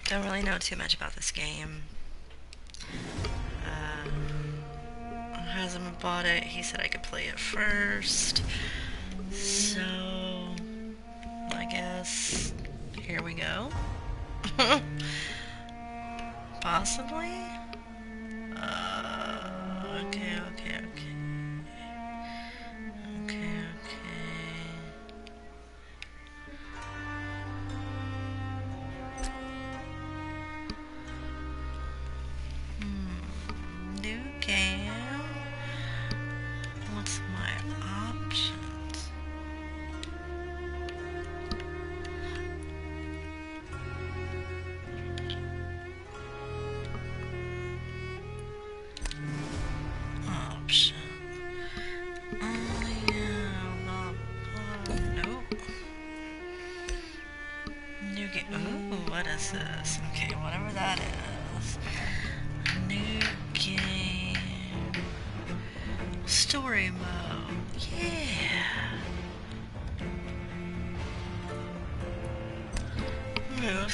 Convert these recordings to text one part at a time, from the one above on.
Don't really know too much about this game. My husband bought it. He said I could play it first. So, I guess here we go. Possibly? Okay, okay, okay. Okay, okay. New game. What's my options? Option. Oh yeah, blah, blah. Nope. New game. Ooh, what is this? Okay, whatever that is. New game. Story mode. Yeah. Move.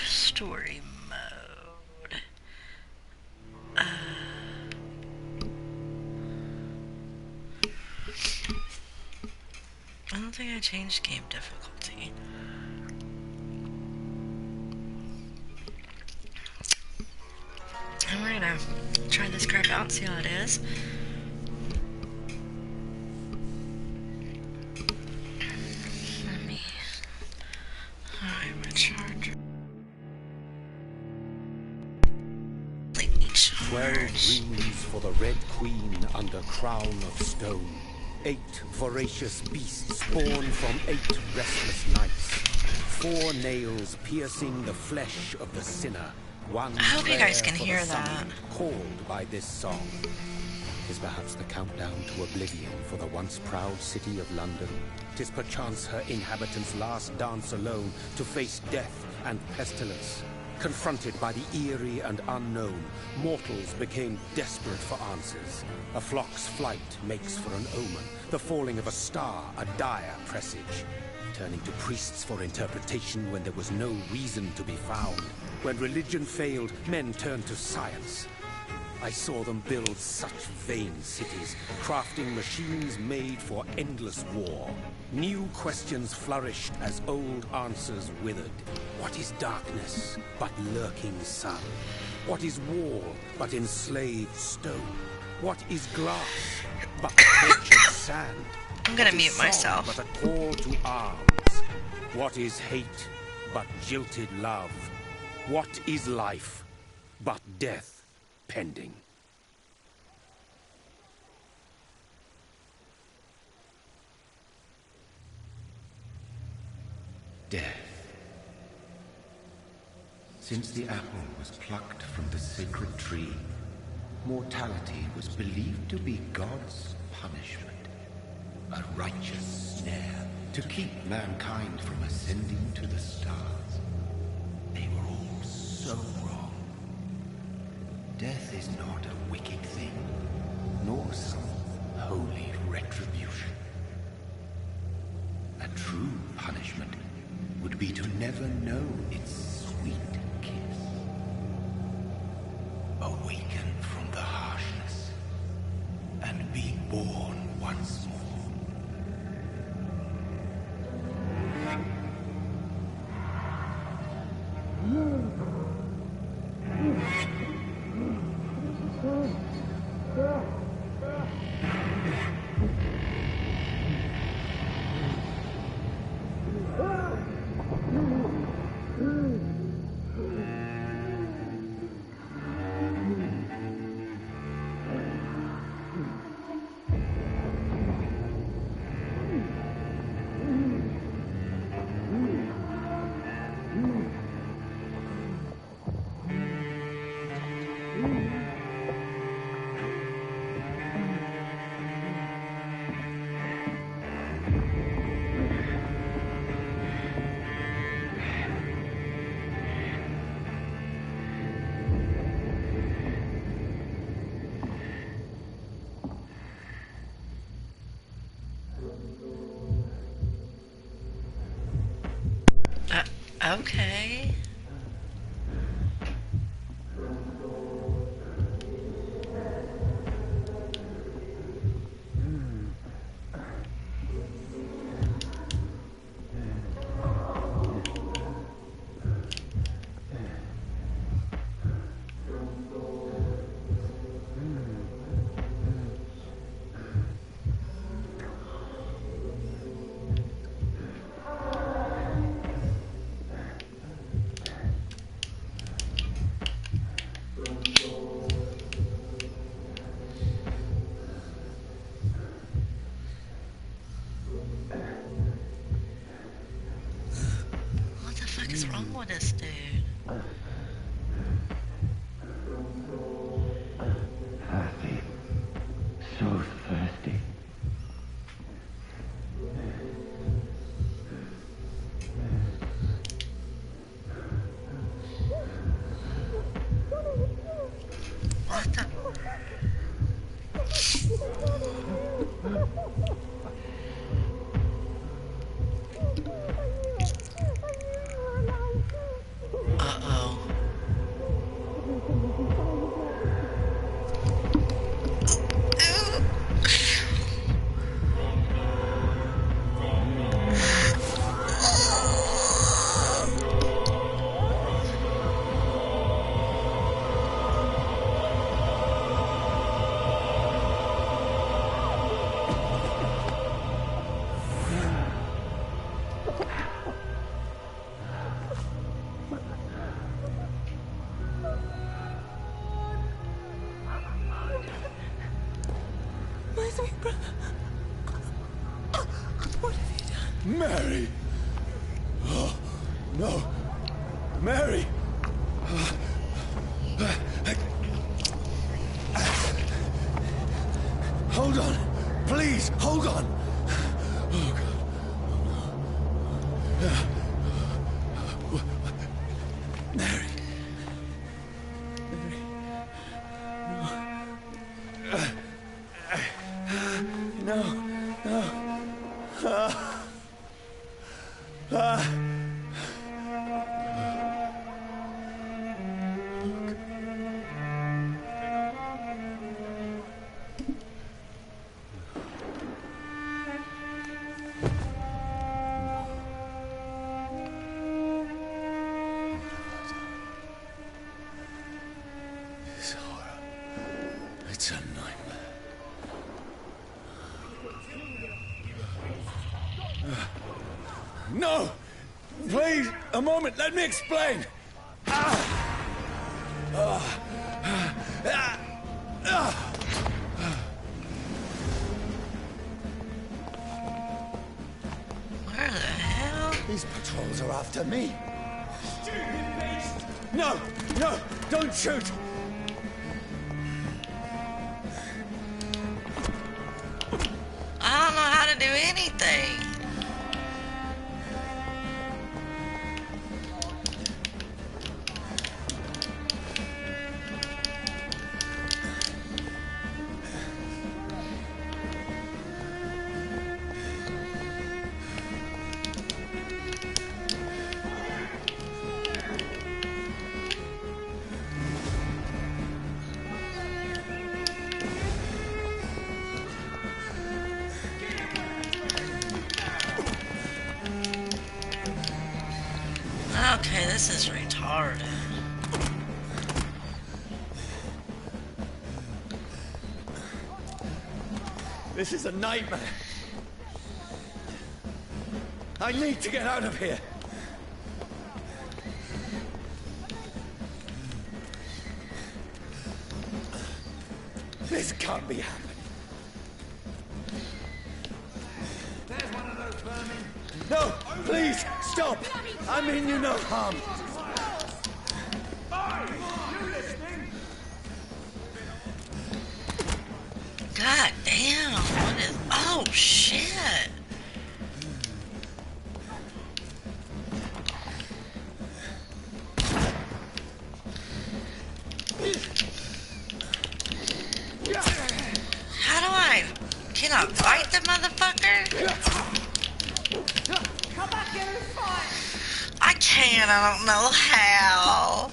Story mode. I don't think I changed game difficulty. And we're gonna try this crap out and see how it is. Let me. Alright, my charger. 12 rings for the Red Queen under crown of stone. 8 voracious beasts born from 8 restless nights. 4 nails piercing the flesh of the sinner. One I hope you guys can prayer for hear the that. summoned, called by this song. Is perhaps the countdown to oblivion for the once proud city of London. 'Tis perchance her inhabitants' last dance alone to face death and pestilence. Confronted by the eerie and unknown, mortals became desperate for answers. A flock's flight makes for an omen, the falling of a star a dire presage. Turning to priests for interpretation when there was no reason to be found. When religion failed, men turned to science. I saw them build such vain cities, crafting machines made for endless war. New questions flourished as old answers withered. What is darkness but lurking sun? What is wall but enslaved stone? What is glass but tortured sand? I'm gonna What is mute song myself. but a call to arms? What is hate but jilted love? What is life but death pending? Death. Since the apple was plucked from the sacred tree, mortality was believed to be God's punishment. A righteous snare to keep mankind from ascending to the stars. They were all so wrong. Death is not a wicked thing, nor some holy retribution. A true punishment would be to never know its sweet kiss. Awaken from the harshness and be born once more. Okay. is wrong with this dude? Thirsty. So thirsty. What the? Uh-oh. My sweet brother. What have you done? Mary! Oh, no. Mary! Hold on. Please, hold on. Oh, God. Mary. No, no. This horror. It's a nightmare. No! Please, a moment, let me explain! Where the hell? These patrols are after me. No! No! Don't shoot! I don't know how to do anything. Okay, this is retarded. This is a nightmare. I need to get out of here. This can't be happening. There's one of those vermin. No, please, stop. I mean you no harm. You listening? God damn, what is... Oh, shit. How do I... Can I fight the motherfucker? Come back here and fight! I can't, I don't know how.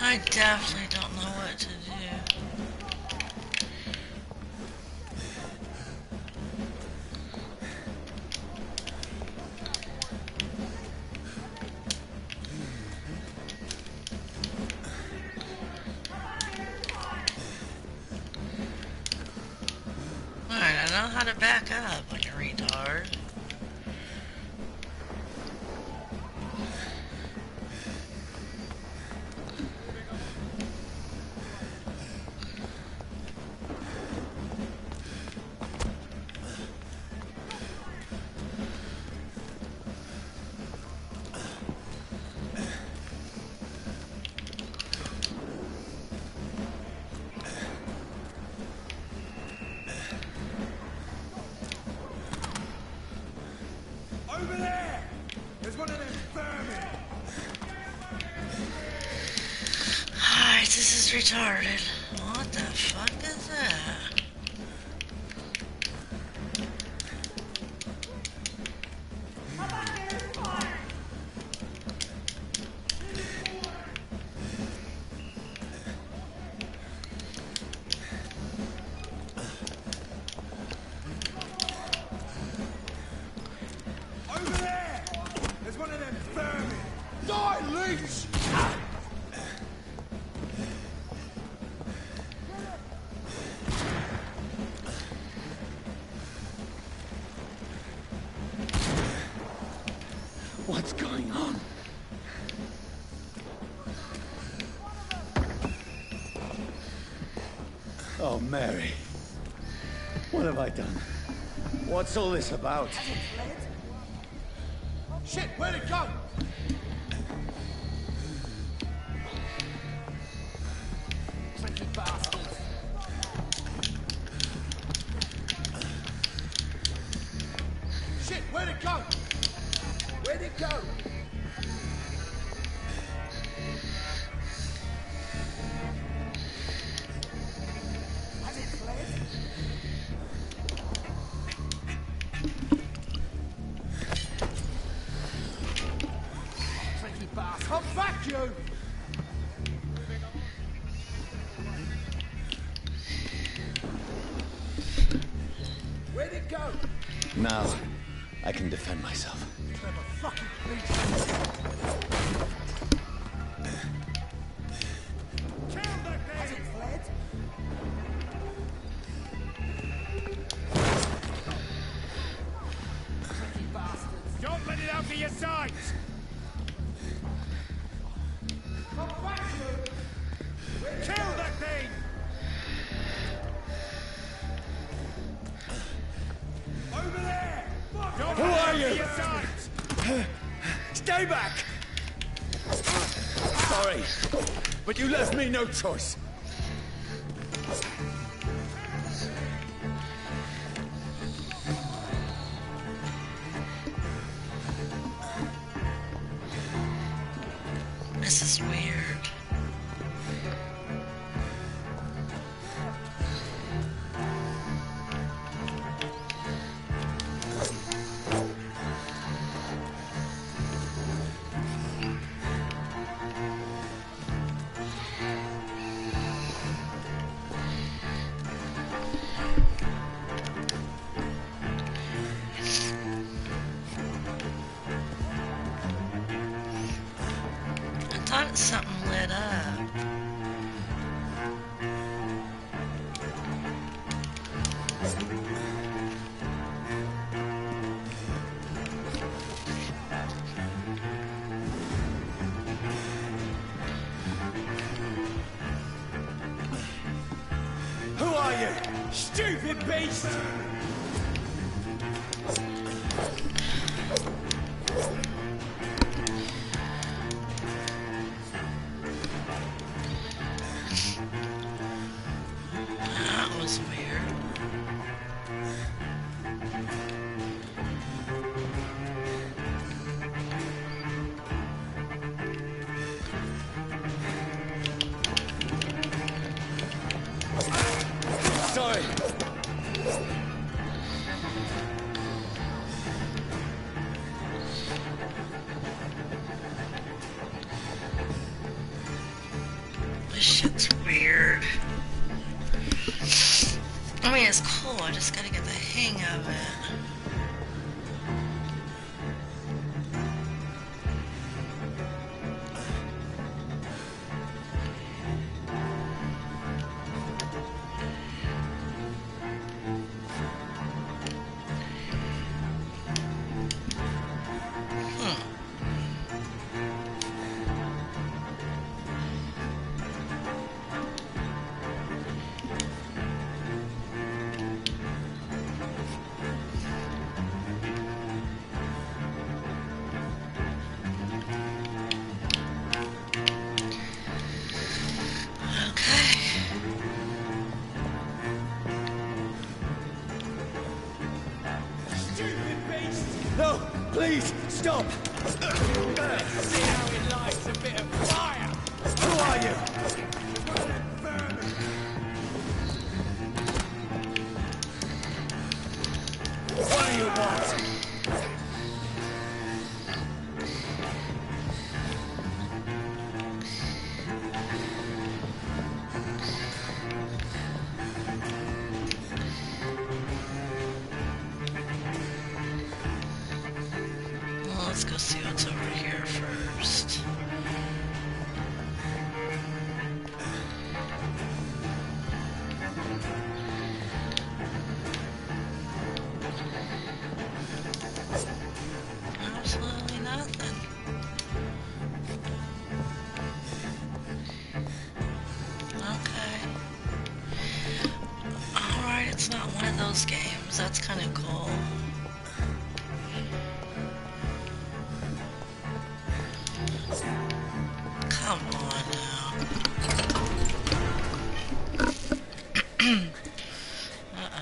I definitely don't know what to do. Alright, I know how to back up like a retard. Over there! There's one of them vermin! Alright, this is retarded. What the fuck is that? Over there! There's one of them vermin! Die, leech! What's going on? Oh, Mary. What have I done? What's all this about? Shit, where'd it go? Tricky bastards! Shit, where'd it go? Where'd it go? Has it fled? Tricky bastard! Come back, you! Where'd it go? Now, I can defend myself. Clever fucking beast! Kill that thing! Has it fled? Tricky bastards! Don't let it out of your sight! Come back, you! Kill that thing! Over there! Don't Who let it are out of you? your sight! Stay back! Sorry, but you left me no choice. This is weird. I thought something lit up. Who are you? Stupid beast! That was weird. Sorry. This shit's weird. I mean, it's cool, I just gotta get the hang of it. No, please, stop! See how he likes a bit of fire! Who are you? What do you want? Well, let's go see what's over here first. Absolutely nothing. Okay. Alright, it's not one of those games. That's kind of cool. Come on now.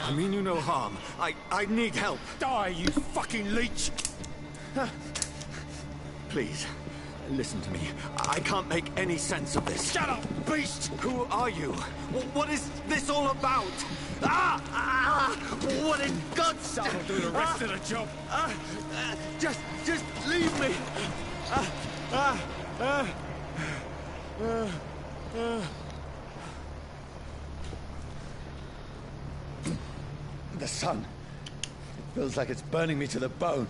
I mean you no harm. I need help. Die, you fucking leech! Please, listen to me. I can't make any sense of this. Shut up, beast! Who are you? What is this all about? What in God's name? That'll do the rest of the job. Just leave me. The sun. It feels like it's burning me to the bone.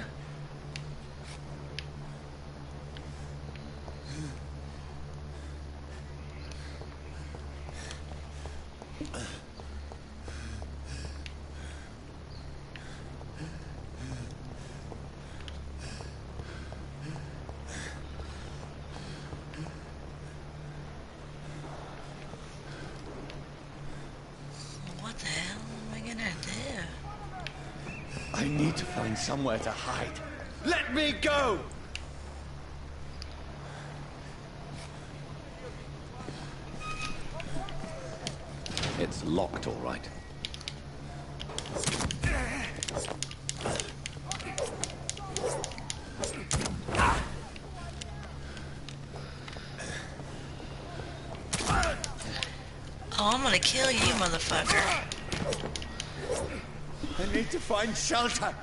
What the hell am I gonna do? I need to find somewhere to hide. Let me go! It's locked, all right. Oh, I'm gonna kill you, motherfucker. I need to find shelter.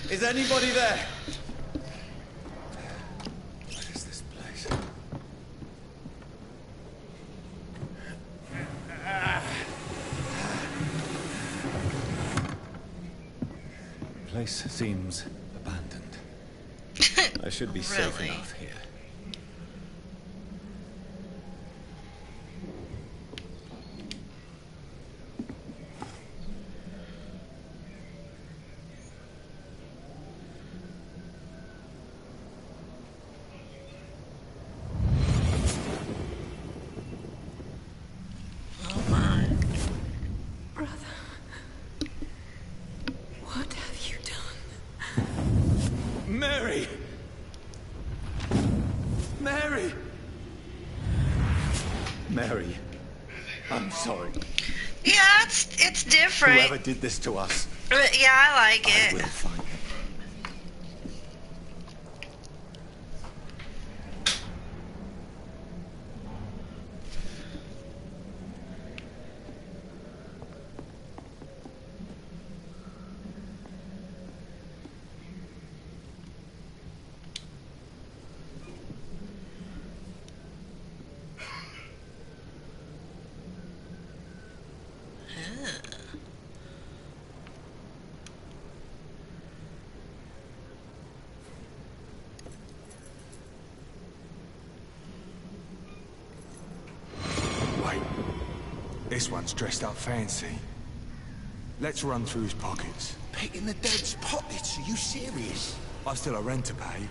Is anybody there? What is this place? The place seems abandoned. I should be safe Really? enough here. Oh my. I'm sorry. Yeah, it's different. Whoever did this to us, Yeah, I like I it. will find them. Wait. This one's dressed up fancy. Let's run through his pockets. Picking the dead's pockets? Are you serious? I've still a rent to pay.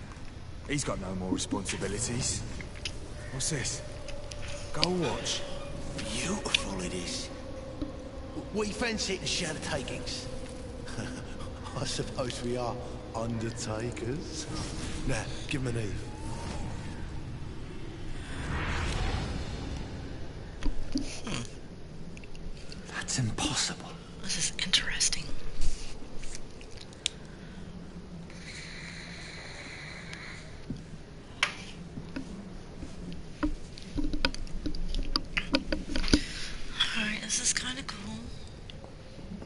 He's got no more responsibilities. What's this? Gold watch. Beautiful it is. We fancy it to share the takings. I suppose we are undertakers. Now, give him an Eve. That's impossible. This is interesting. Alright, this is kind of cool.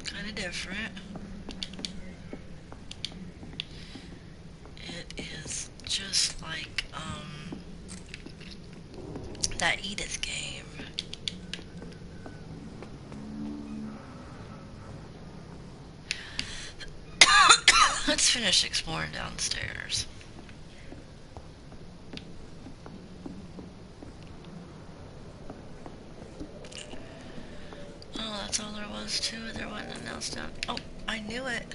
Kind of different. It is just like, that Edith game. Let's finish exploring downstairs. Oh, that's all there was to it. There wasn't anything else down. Oh, I knew it.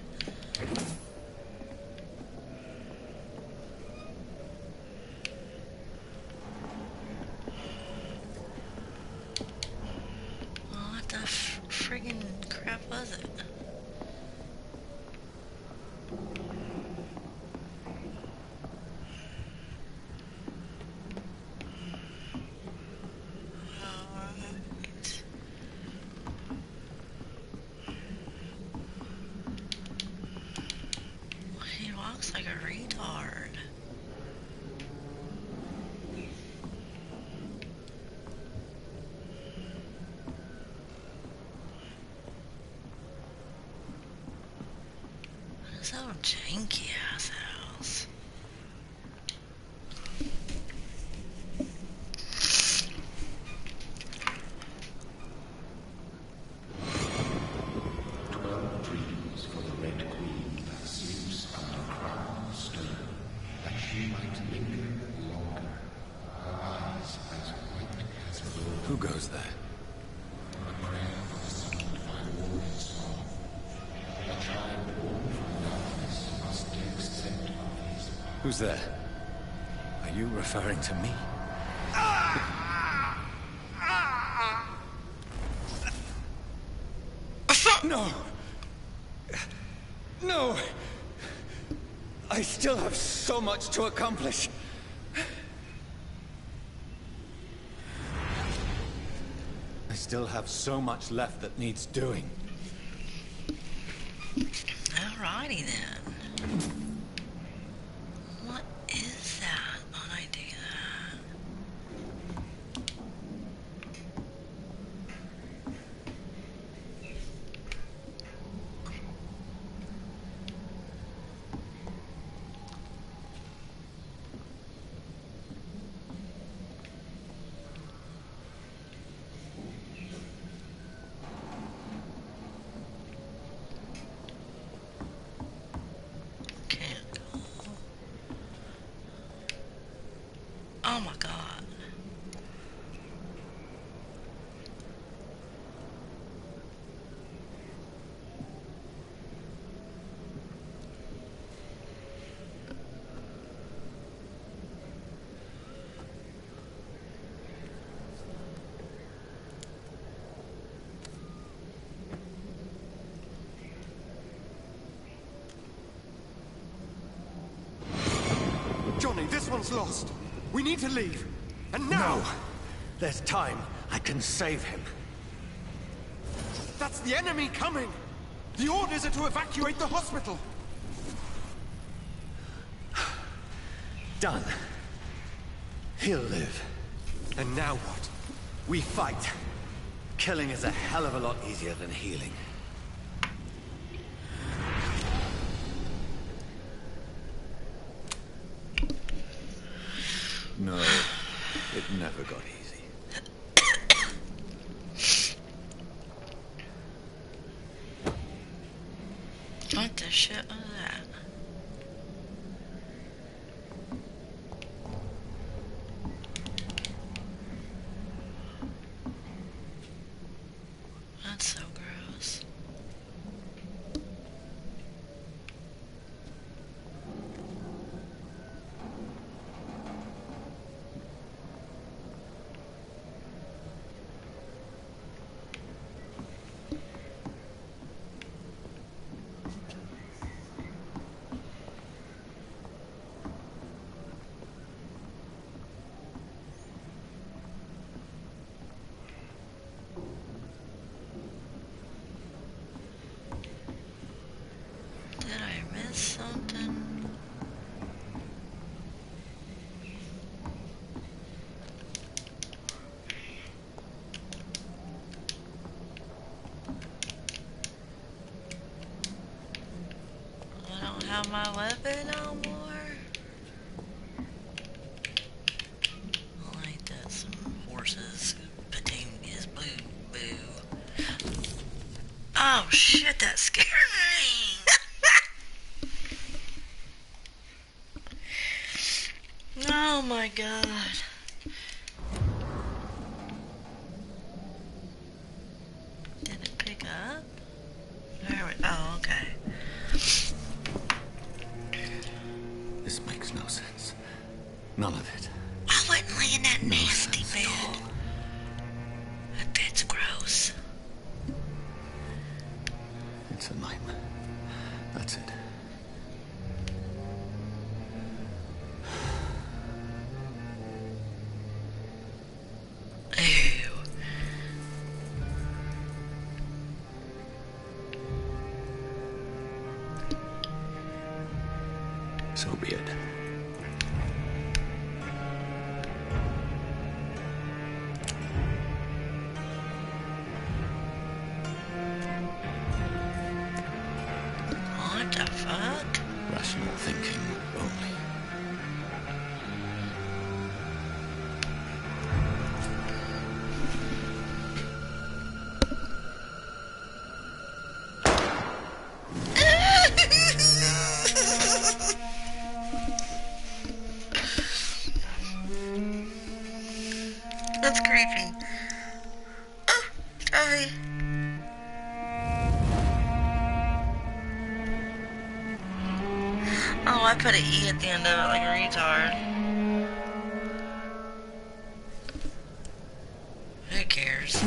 Well, what the friggin' crap was it? He walks like a retard. What is that old janky ass house? Dreams for the Red Queen that sleeps under crown stone, that she might linger longer, her eyes as white as gold. Who goes there? A prayer for the summoned by warrior song. A child born from darkness must accept of his power. Who's there? Are you referring to me? No! No! I still have so much to accomplish. I still have so much left that needs doing. Alrighty then. What is that when I do that? Can't go. Oh my god. Johnny, this one's lost. We need to leave. And now! No. There's time. I can save him. That's the enemy coming! The orders are to evacuate the hospital! Done. He'll live. And now what? We fight. Killing is a hell of a lot easier than healing. No, it never got easy. What the shit was that? That's so gross. Did I miss something? I don't have my weapon no more. Like that, some horses, petunias, boo, boo. Oh shit, that scared me. Oh my god. Did it pick up? There we, oh, okay. This makes no sense. None of it. I wouldn't lay in that No nasty sense at all. bed. That bed's gross. It's a nightmare. That's it. Ew. So be it. What the fuck? Rational thinking only. That's creepy. Oh, sorry. Oh, I put an E at the end of it like a retard. Who cares?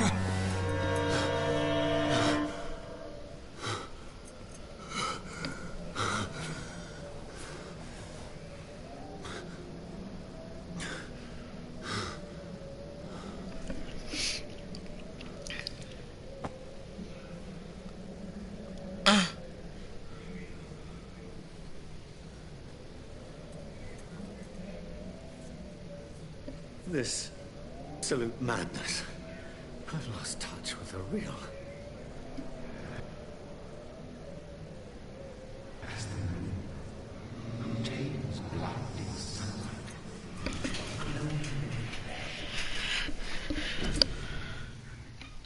This absolute madness. I've lost touch with the real. Contains blinding sunlight.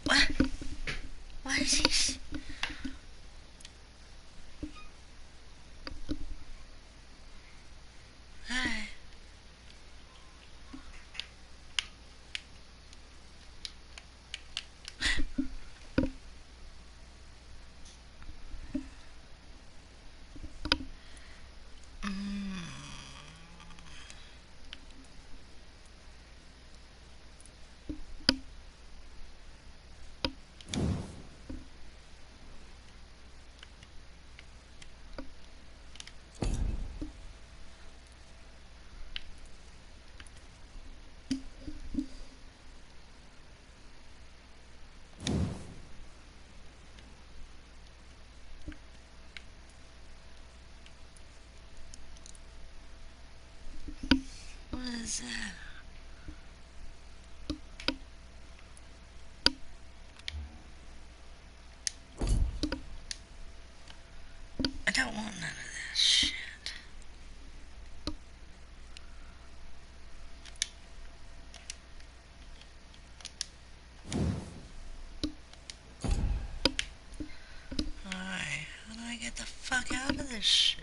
What? What is this? Hi. is it? I don't want none of this shit. Alright, how do I get the fuck out of this shit?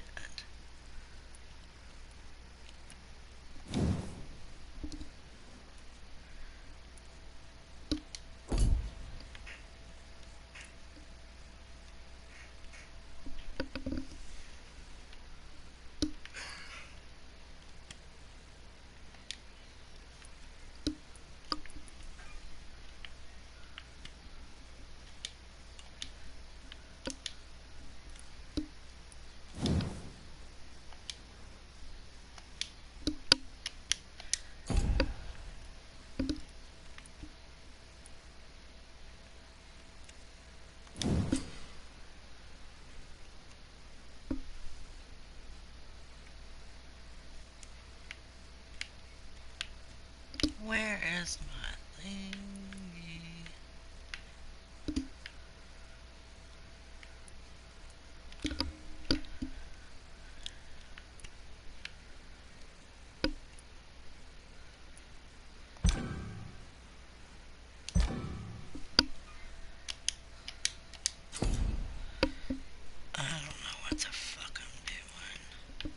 Where is my thingy? I don't know what the fuck I'm doing.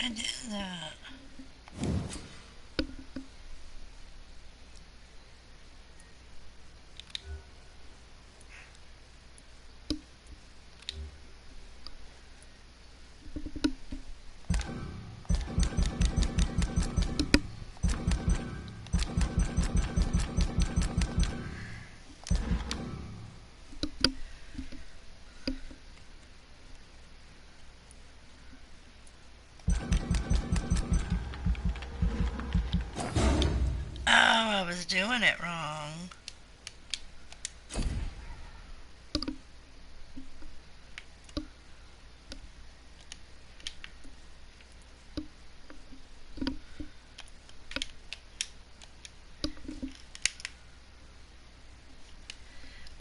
I did that. Oh, I was doing it wrong.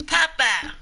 Papa!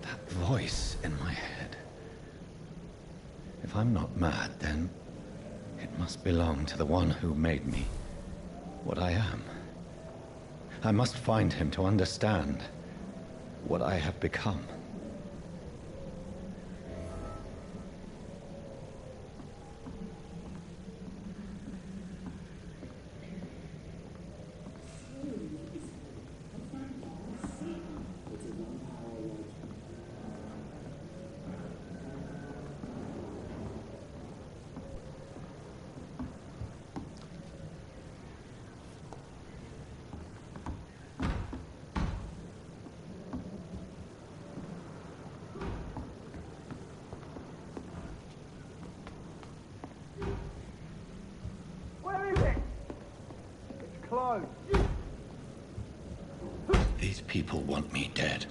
That voice in my head. If I'm not mad, then it must belong to the one who made me what I am. I must find him to understand what I have become. These people want me dead.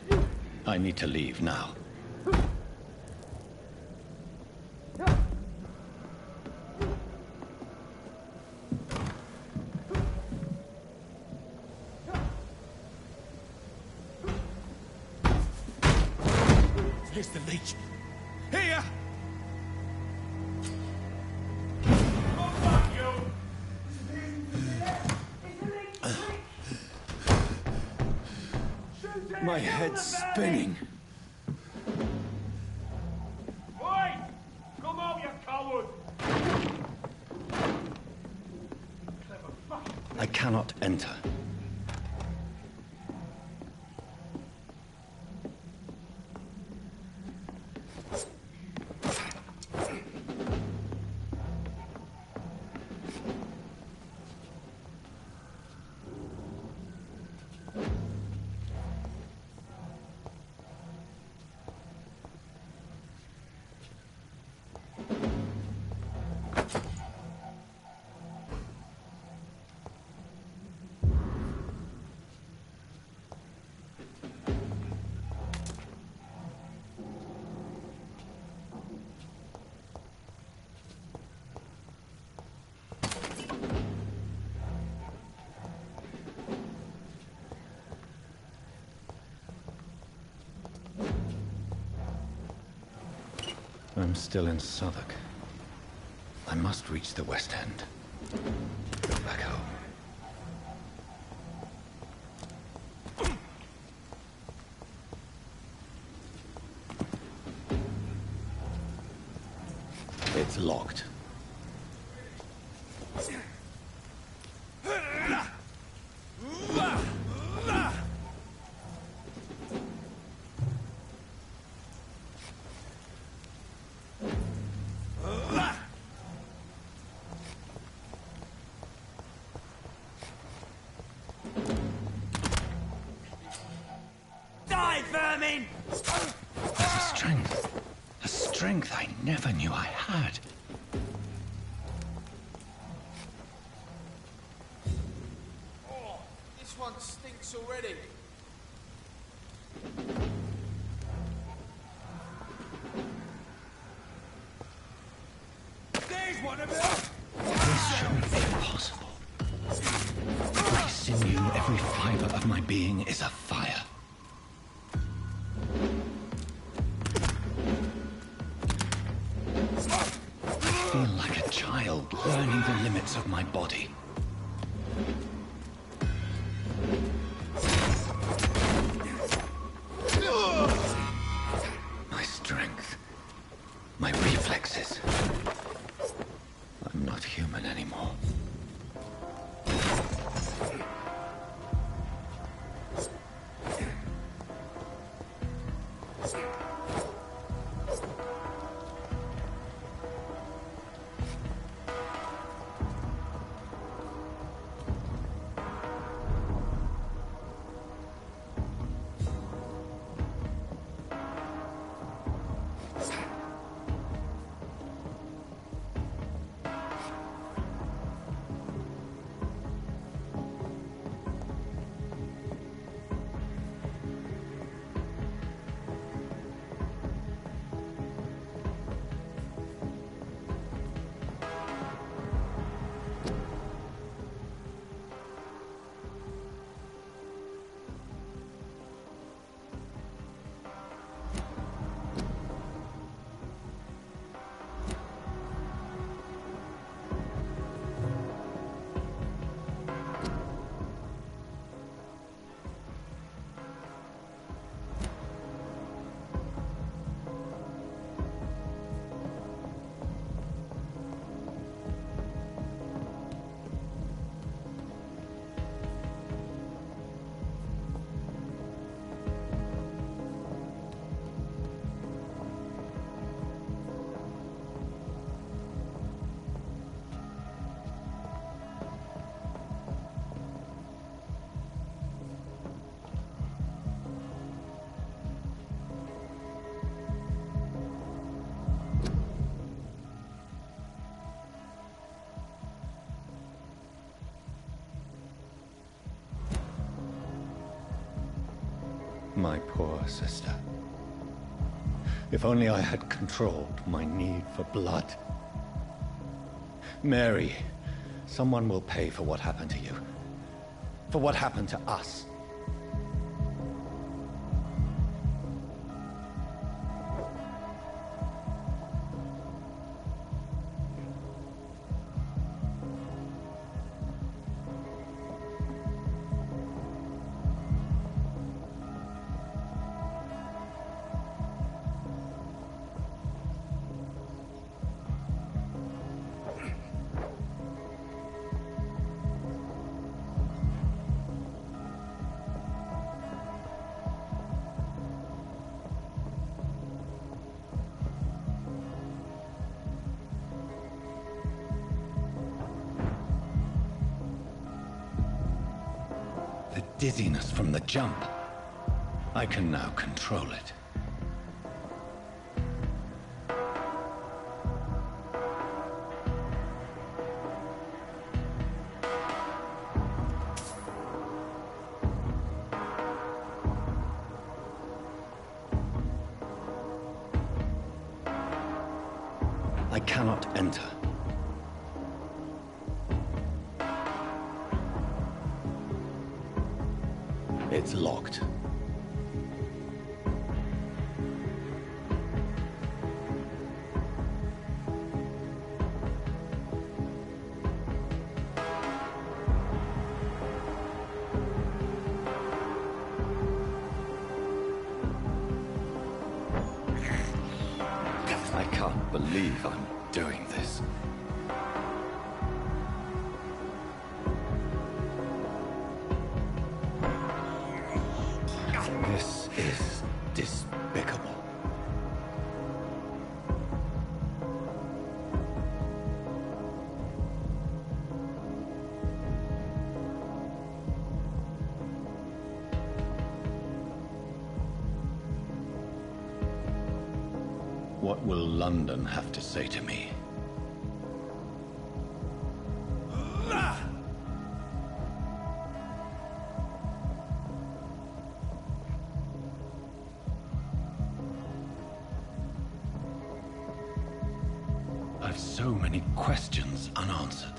I need to leave now. Here's the leech. Here! My head's spinning. Oi! Come out, you coward! I cannot enter. I'm still in Southwark. I must reach the West End. Go back home. It's locked. Die, vermin! A strength I never knew I had. Oh, this one stinks already. There's one of them! This shouldn't be possible. Every sinew, every fiber of my being is afire. I feel like a child learning the limits of my body. My strength, my reflexes. I'm not human anymore. My poor sister. If only I had controlled my need for blood. Mary, someone will pay for what happened to you. For what happened to us. The dizziness from the jump. I can now control it. I cannot enter. It's locked. I can't believe I'm doing this. This is despicable. What will London have to say to me? I've so many questions unanswered.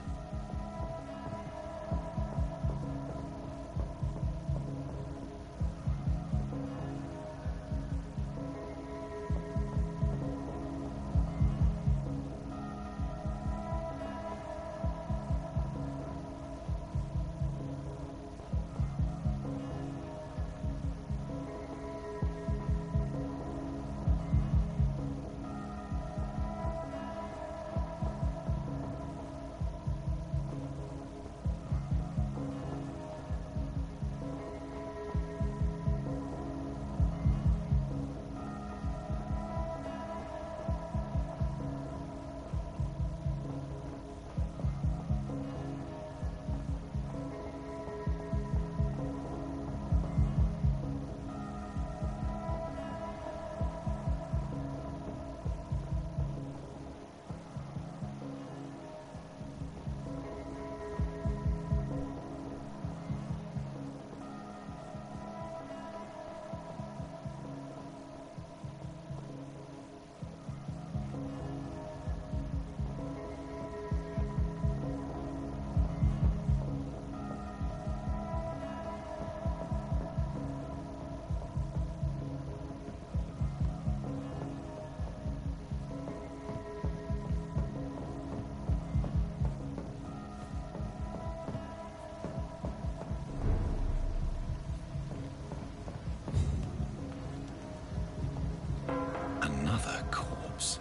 Another corpse.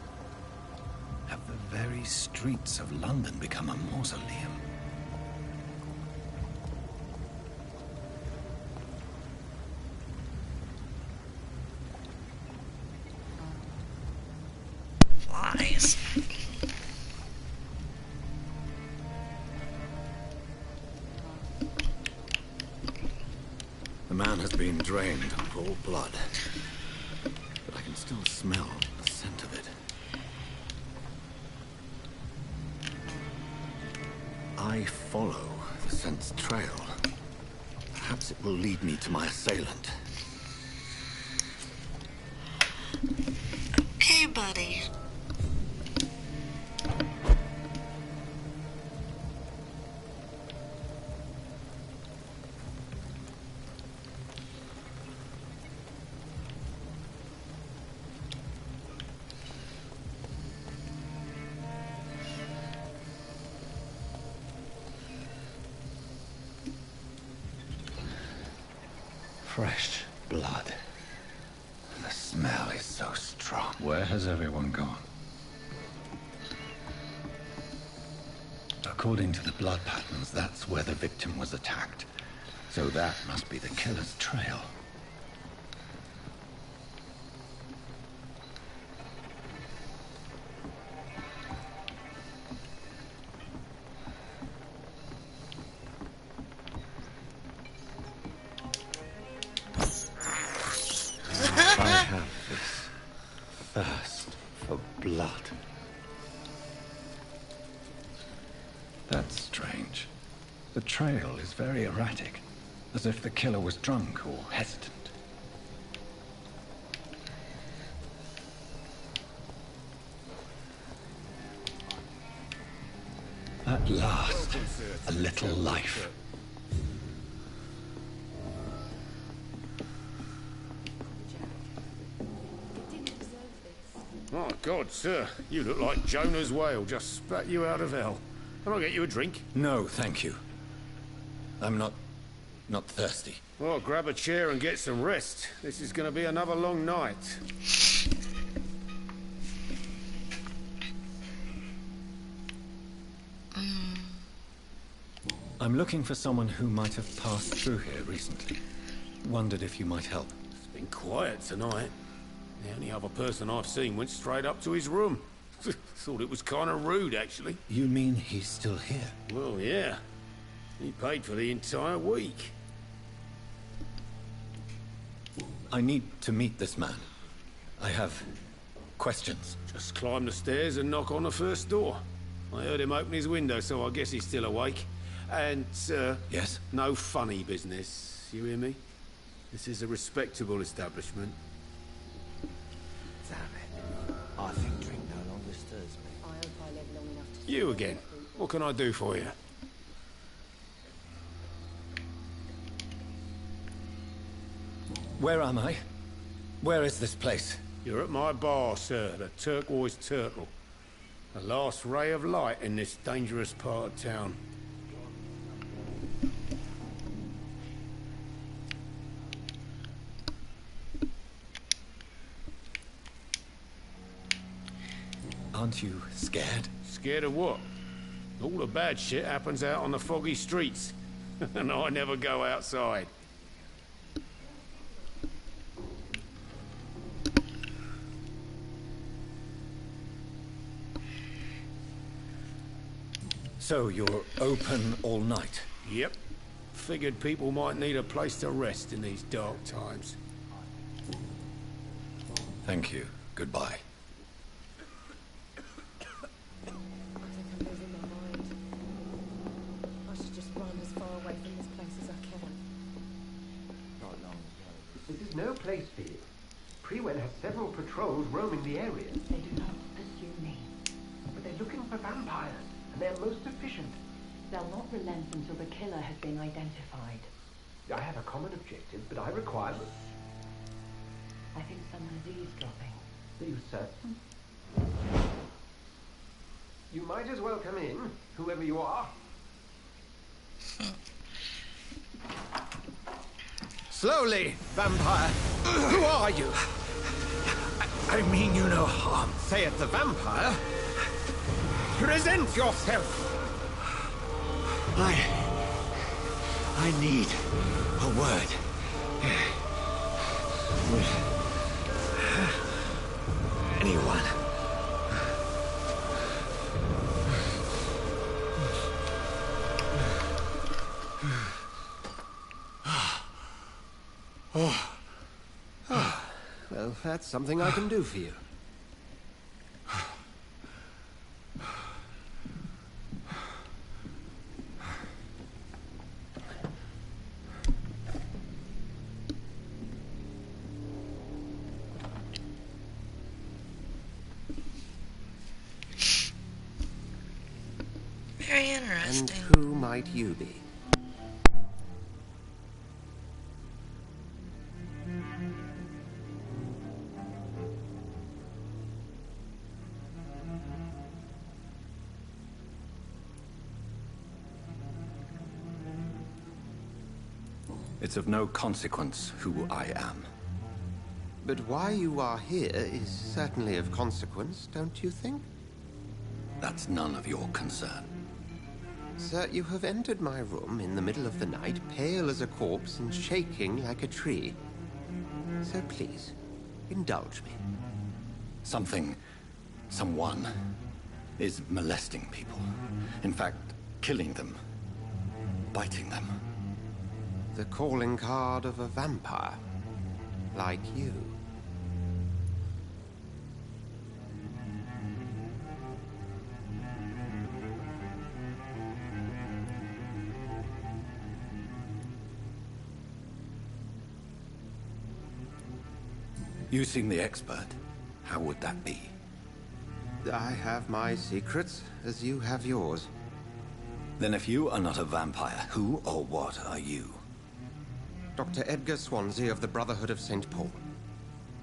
Have the very streets of London become a mausoleum? Flies. The man has been drained of all blood. But I can still smell the scent of it. I follow the scent's trail. Perhaps it will lead me to my assailant. body. Fresh blood. The smell is so strong. Where has everyone gone? According to the blood patterns, that's where the victim was attacked. So that must be the killer's trail. I have this thirst for blood. That's strange. The trail is very erratic, as if the killer was drunk or hesitant. At last, a little life. Oh, God, sir. You look like Jonah's whale just spat you out of hell. Can I get you a drink? No, thank you. I'm not thirsty. Well, grab a chair and get some rest. This is going to be another long night. I'm looking for someone who might have passed through here recently. Wondered if you might help. It's been quiet tonight. The only other person I've seen went straight up to his room. Thought it was kind of rude, actually. You mean he's still here? Well, yeah. He paid for the entire week. I need to meet this man. I have questions. Just climb the stairs and knock on the first door. I heard him open his window, so I guess he's still awake. And, Yes? no funny business. You hear me? This is a respectable establishment. Damn it. I think drink no longer stirs me. I hope I live long enough to... You again. What can I do for you? Where am I? Where is this place? You're at my bar, sir, the Turquoise Turtle. The last ray of light in this dangerous part of town. Aren't you scared? Scared of what? All the bad shit happens out on the foggy streets. And I never go outside. So you're open all night? Yep. Figured people might need a place to rest in these dark times. Thank you. Goodbye. I think I'm losing my mind. I should just run as far away from this place as I can. Not long ago. This is no place for you. Prewen has several patrols roaming the area. They do not pursue me. But they're looking for vampires, and they're most efficient. They'll not relent until the killer has been identified. I have a common objective, but I require... I think someone's eavesdropping. Are you certain? You might as well come in, whoever you are. Slowly, vampire. Who are you? I mean you no harm. Say it, the vampire. Present yourself. I need a word. With anyone. Well, that's something I can do for you. Very And interesting. who might you be? It's of no consequence who I am. But why you are here is certainly of consequence, don't you think? That's none of your concern. Sir, you have entered my room in the middle of the night, pale as a corpse and shaking like a tree. So please, indulge me. Someone is molesting people. In fact, killing them. Biting them. The calling card of a vampire. Like you. You seem the expert. How would that be? I have my secrets, as you have yours. Then if you are not a vampire, who or what are you? Dr. Edgar Swansea of the Brotherhood of St. Paul.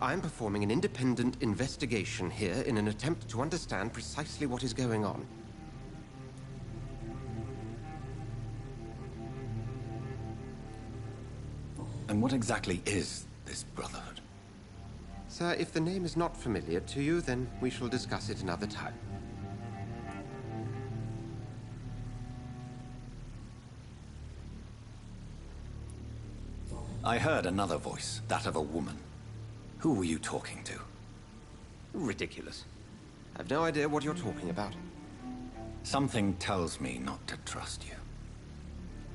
I am performing an independent investigation here in an attempt to understand precisely what is going on. And what exactly is this Brotherhood? Sir, if the name is not familiar to you, then we shall discuss it another time. I heard another voice, that of a woman. Who were you talking to? Ridiculous. I've no idea what you're talking about. Something tells me not to trust you.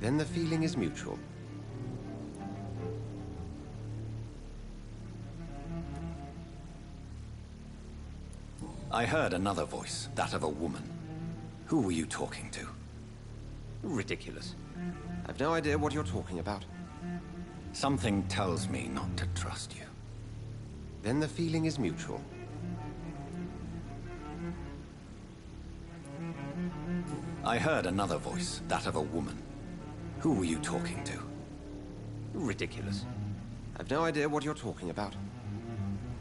Then the feeling is mutual. I heard another voice, that of a woman. Who were you talking to? Ridiculous. I've no idea what you're talking about. Something tells me not to trust you. Then the feeling is mutual. I heard another voice, that of a woman. Who were you talking to? Ridiculous. I've no idea what you're talking about.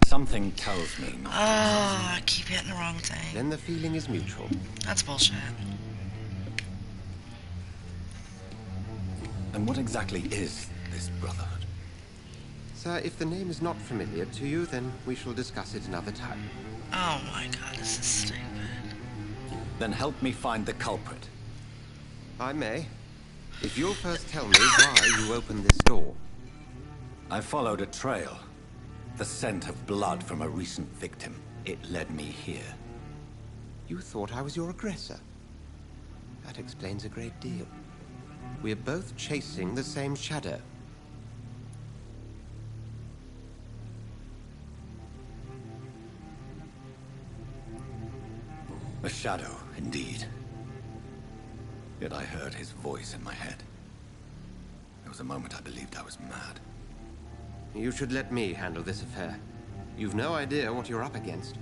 Something tells me not to trust you. I keep hitting the wrong thing. Then the feeling is mutual. That's bullshit. And what exactly is this Brotherhood? Sir, if the name is not familiar to you, then we shall discuss it another time. Oh my god, this is stupid. Then help me find the culprit. I may. If you'll first tell me why you opened this door. I followed a trail. The scent of blood from a recent victim. It led me here. You thought I was your aggressor. That explains a great deal. We're both chasing the same shadow. A shadow, indeed. Yet I heard his voice in my head. There was a moment I believed I was mad. You should let me handle this affair. You've no idea what you're up against.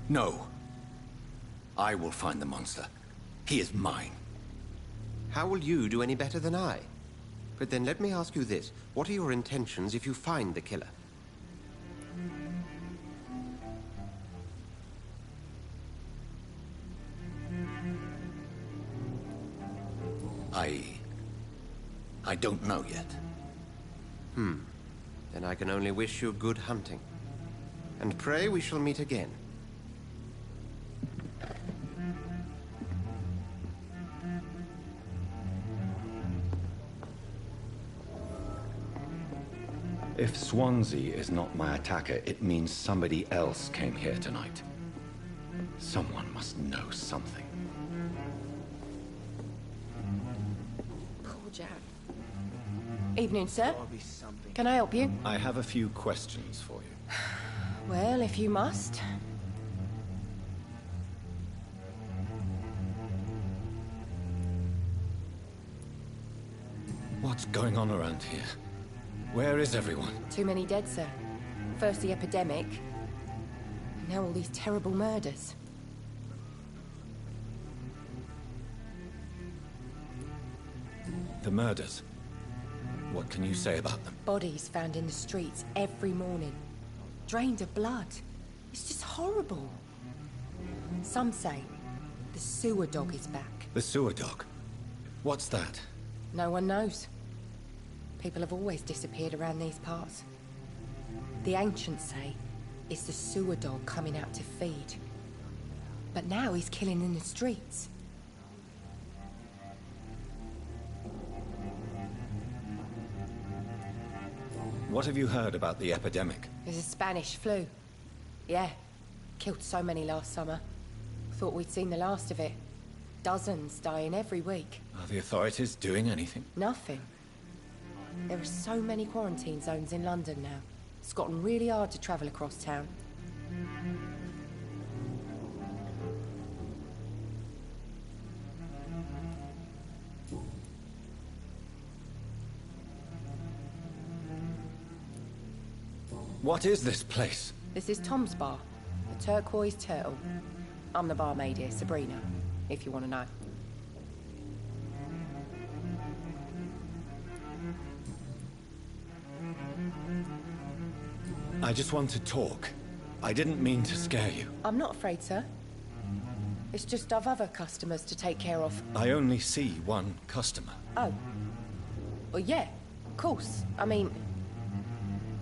No. I will find the monster. He is mine. How will you do any better than I? But then let me ask you this. What are your intentions if you find the killer? I don't know yet. Then I can only wish you good hunting. And pray we shall meet again. If Swansea is not my attacker, it means somebody else came here tonight. Someone must know something. Poor Jack. Evening, sir. Can I help you? I have a few questions for you. Well, if you must. What's going on around here? Where is everyone? Too many dead, sir. First the epidemic, now all these terrible murders. the murders. What can you say about them? Bodies found in the streets every morning. Drained of blood. It's just horrible. Some say the sewer dog is back. The sewer dog? What's that? No one knows. People have always disappeared around these parts. The ancients say it's the sewer dog coming out to feed. But now he's killing in the streets. What have you heard about the epidemic? There's a Spanish flu. Yeah. Killed so many last summer. Thought we'd seen the last of it. Dozens dying every week. Are the authorities doing anything? Nothing. There are so many quarantine zones in London now. It's gotten really hard to travel across town. What is this place? This is Tom's bar, the Turquoise Turtle. I'm the barmaid here, Sabrina, if you want to know. I just want to talk. I didn't mean to scare you. I'm not afraid, sir. It's just I've other customers to take care of. I only see one customer. Oh. Well, yeah, of course. I mean,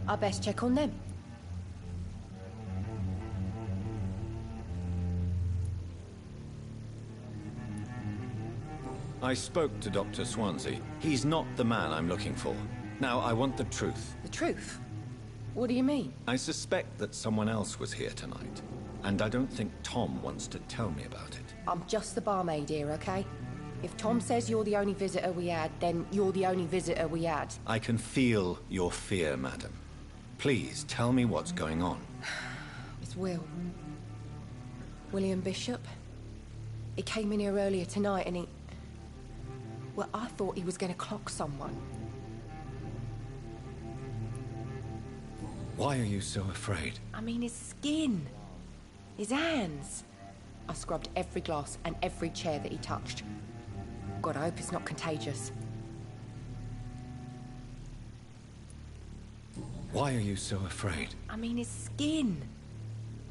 I best check on them. I spoke to Dr. Swansea. He's not the man I'm looking for. Now, I want the truth. The truth? What do you mean? I suspect that someone else was here tonight, and I don't think Tom wants to tell me about it. I'm just the barmaid here, okay? If Tom says you're the only visitor we had, then you're the only visitor we had. I can feel your fear, madam. Please, tell me what's going on. It's Will. William Bishop. He came in here earlier tonight and he... Well, I thought he was going to clock someone. Why are you so afraid? I mean, his skin. His hands. I scrubbed every glass and every chair that he touched. God, I hope it's not contagious. Why are you so afraid? I mean, his skin.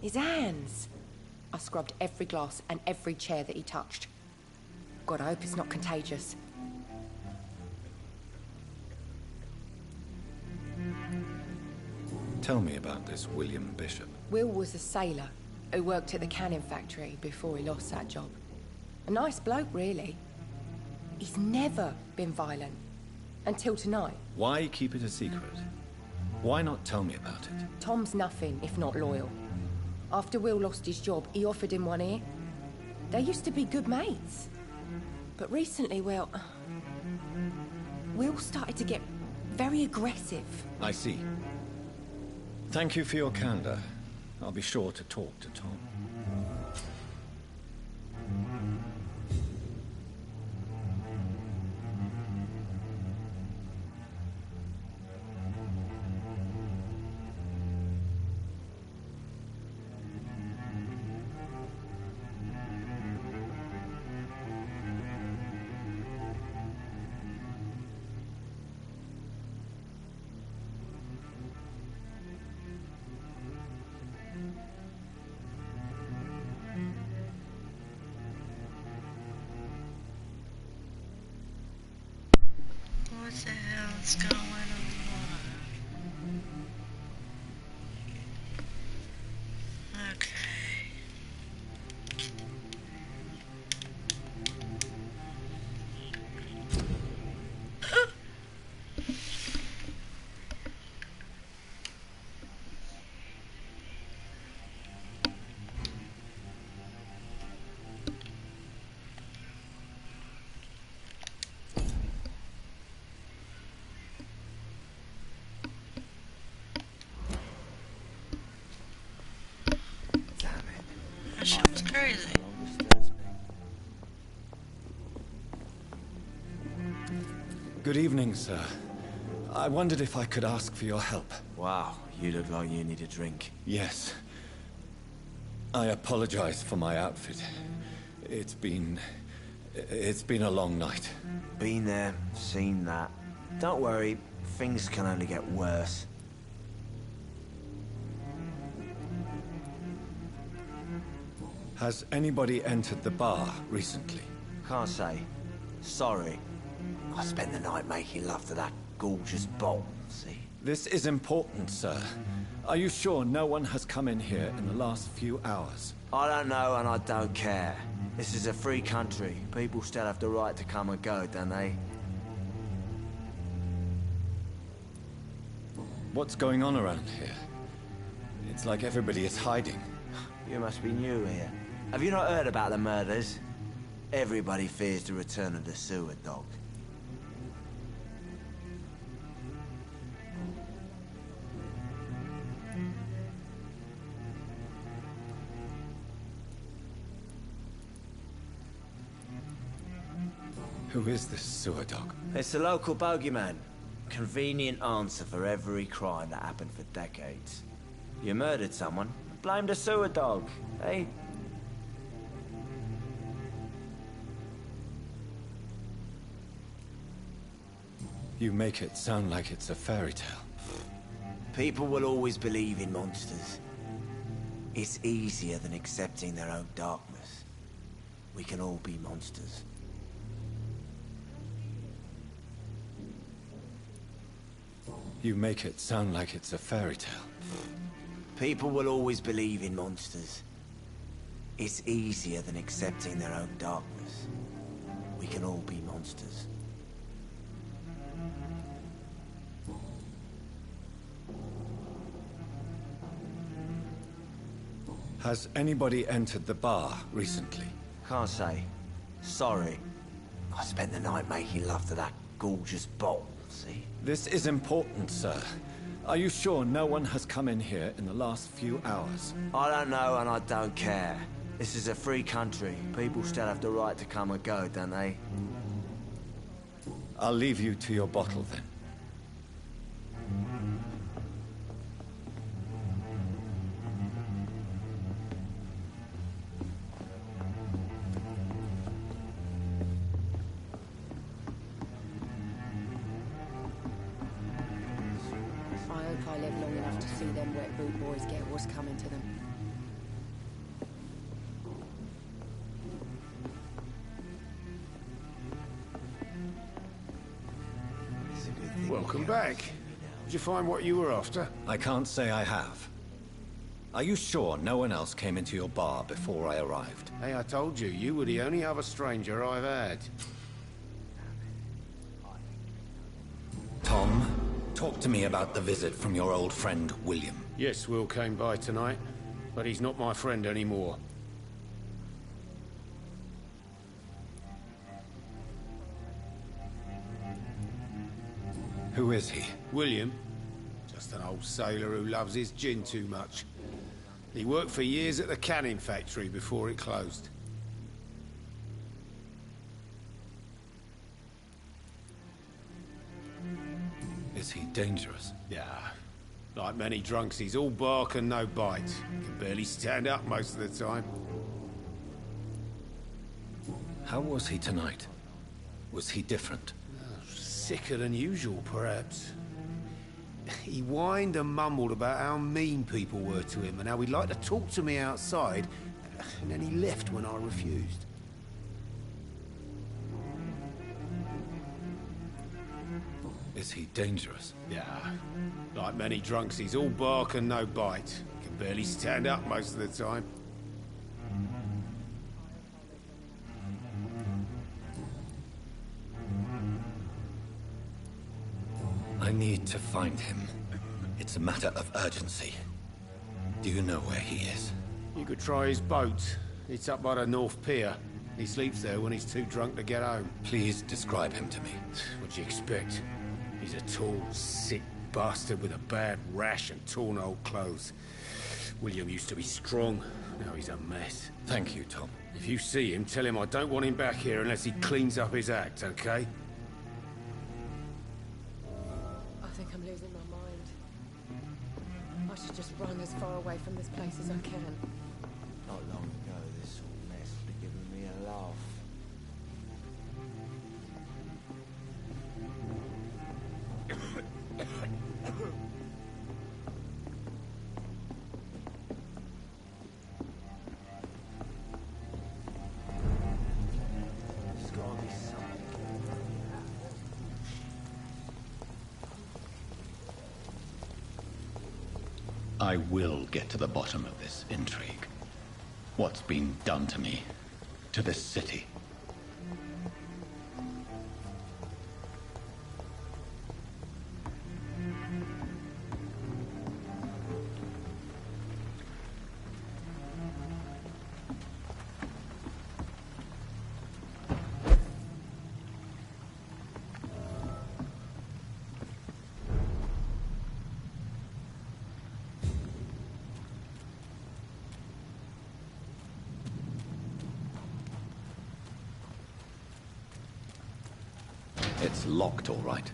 His hands. I scrubbed every glass and every chair that he touched. God, I hope it's not contagious. Tell me about this William Bishop. Will was a sailor who worked at the canning factory before he lost that job. A nice bloke, really. He's never been violent. Until tonight. Why keep it a secret? Why not tell me about it? Tom's nothing if not loyal. After Will lost his job, he offered him one ear. They used to be good mates. But recently, well... Will started to get very aggressive. I see. Thank you for your candor. I'll be sure to talk to Tom. What the hell's going on? Okay. That shit was crazy. Good evening, sir. I wondered if I could ask for your help. Wow, you look like you need a drink. Yes. I apologize for my outfit. It's been a long night. Been there, seen that. Don't worry, things can only get worse. Has anybody entered the bar recently? Can't say. Sorry. I spent the night making love to that gorgeous bolt, see? This is important, sir. Are you sure no one has come in here in the last few hours? I don't know and I don't care. This is a free country. People still have the right to come and go, don't they? What's going on around here? It's like everybody is hiding. You must be new here. Have you not heard about the murders? Everybody fears the return of the sewer dog. Who is this sewer dog? It's the local bogeyman. Convenient answer for every crime that happened for decades. You murdered someone, blame the sewer dog, eh? You make it sound like it's a fairy tale. People will always believe in monsters. It's easier than accepting their own darkness. We can all be monsters. You make it sound like it's a fairy tale. People will always believe in monsters. It's easier than accepting their own darkness. We can all be monsters. Has anybody entered the bar recently? Can't say. Sorry. I spent the night making love to that gorgeous bolt, see? This is important, sir. Are you sure no one has come in here in the last few hours? I don't know and I don't care. This is a free country. People still have the right to come and go, don't they? I'll leave you to your bottle then. I hope I live long enough to see them wet boot boys get what's coming to them. Welcome back. Did you find what you were after? I can't say I have. Are you sure no one else came into your bar before I arrived? Hey, I told you, you were the only other stranger I've had. Tom, talk to me about the visit from your old friend, William. Yes, Will came by tonight, but he's not my friend anymore. Who is he? William? Just an old sailor who loves his gin too much. He worked for years at the canning factory before it closed. Is he dangerous? Yeah. Like many drunks, he's all bark and no bite. Can barely stand up most of the time. How was he tonight? Was he different? Sicker than usual, perhaps. He whined and mumbled about how mean people were to him and how he'd like to talk to me outside, and then he left when I refused. Is he dangerous? Yeah. Like many drunks, he's all bark and no bite. Can barely stand up most of the time. I need to find him. It's a matter of urgency. Do you know where he is? You could try his boat. It's up by the North Pier. He sleeps there when he's too drunk to get home. Please describe him to me. What'd you expect? He's a tall, sick bastard with a bad rash and torn old clothes. William used to be strong. Now he's a mess. Thank you, Tom. If you see him, tell him I don't want him back here unless he cleans up his act, okay? I think I'm losing my mind. I should just run as far away from this place as I can. Not long ago, this sort of mess would have given me a laugh. I will get to the bottom of this intrigue. What's been done to me, to this city. It's locked, all right.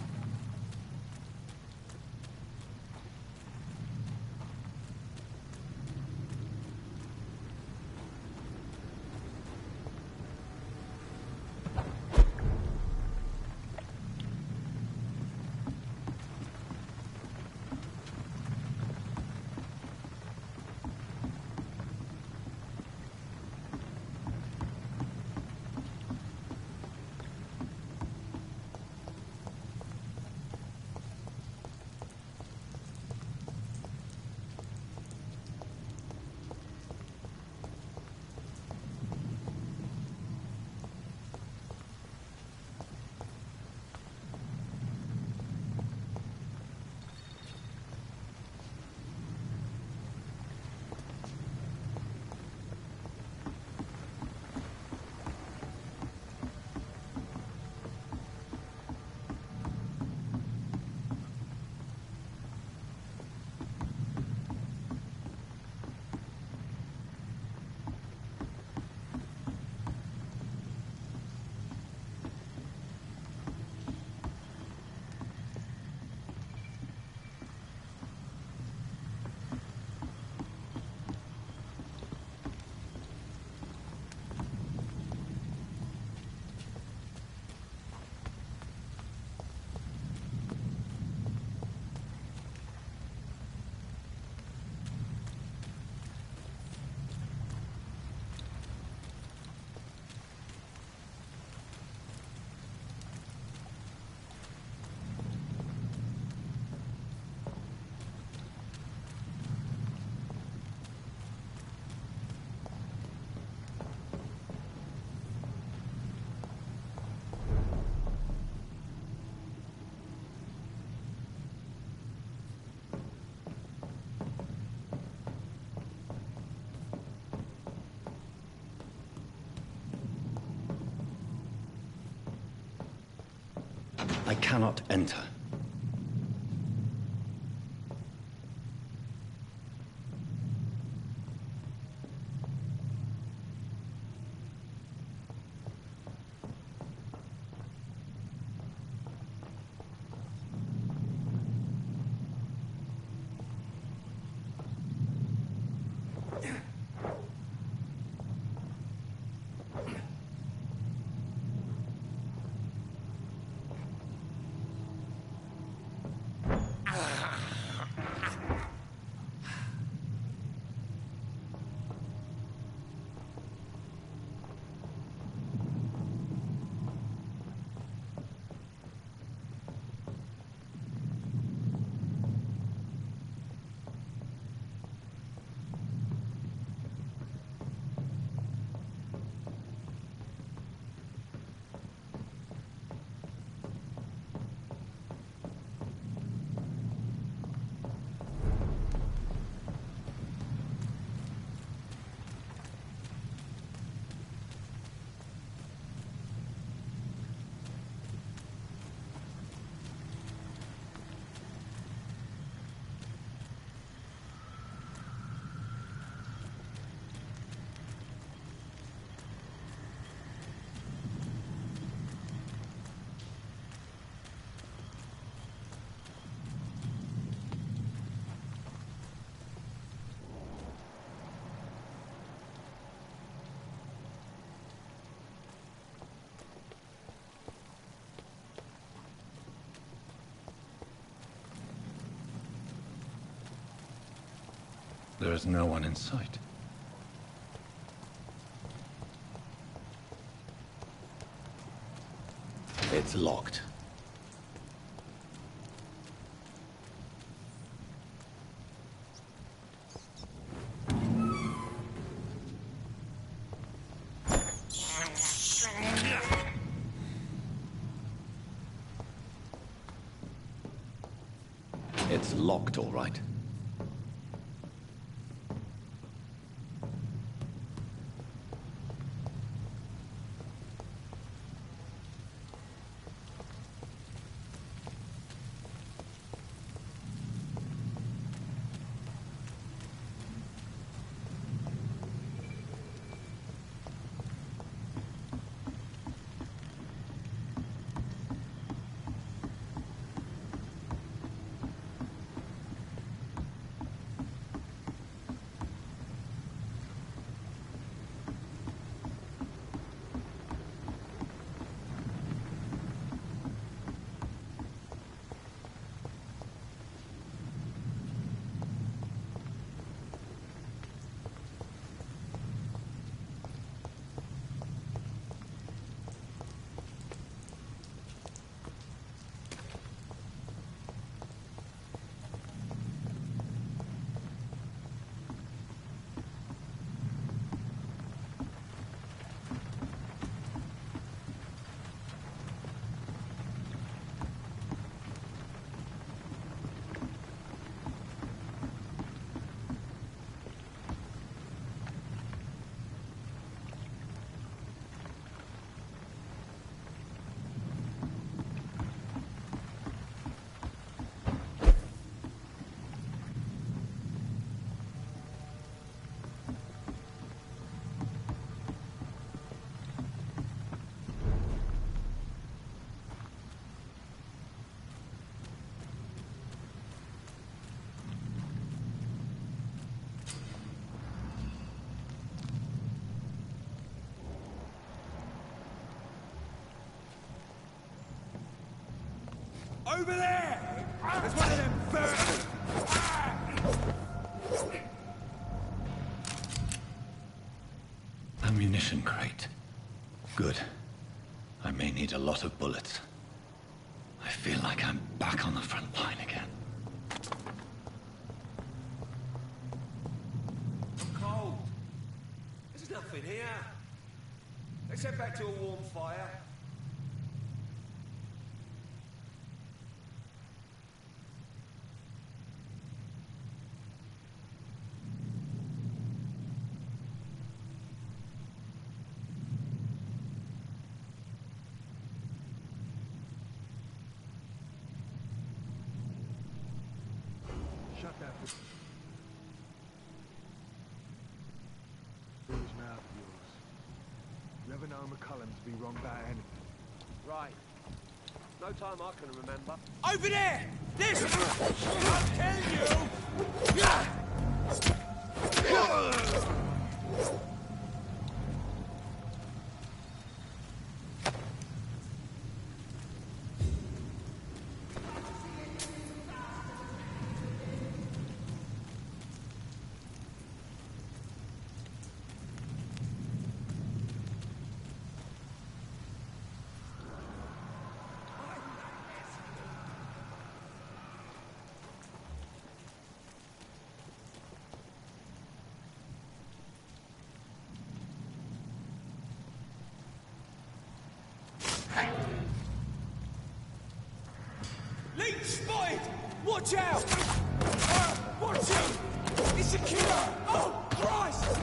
I cannot enter. There is no one in sight. It's locked. It's locked, all right. Over there! There's one of them birds! Ammunition crate. Good. I may need a lot of bullets. I feel like I'm back on the front line again. I'm cold. There's nothing here. Let's head back to a warm fire. Shut that foolish mouth of yours. You ever know McCullum to be wrong about anything? Right. No time I can remember. Over there! This! I'll kill you! Leech spotted! Watch out! Watch him! It's a killer! Oh, Christ!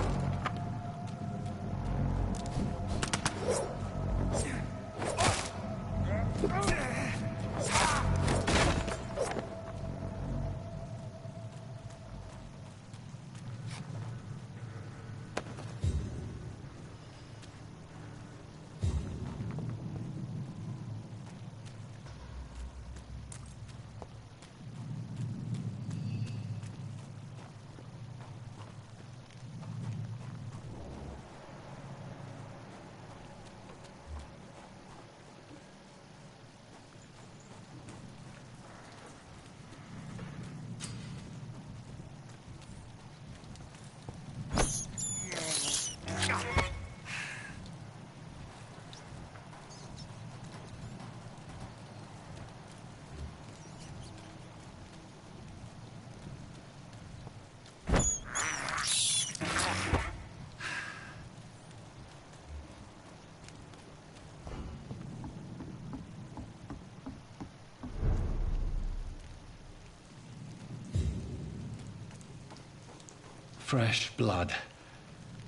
Fresh blood.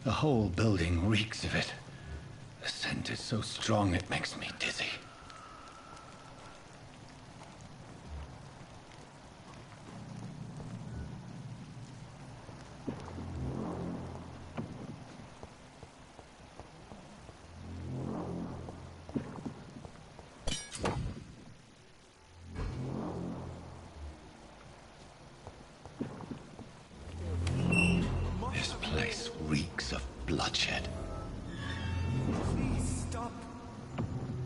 The whole building reeks of it. The scent is so strong it makes me dizzy. This place reeks of bloodshed. Please stop.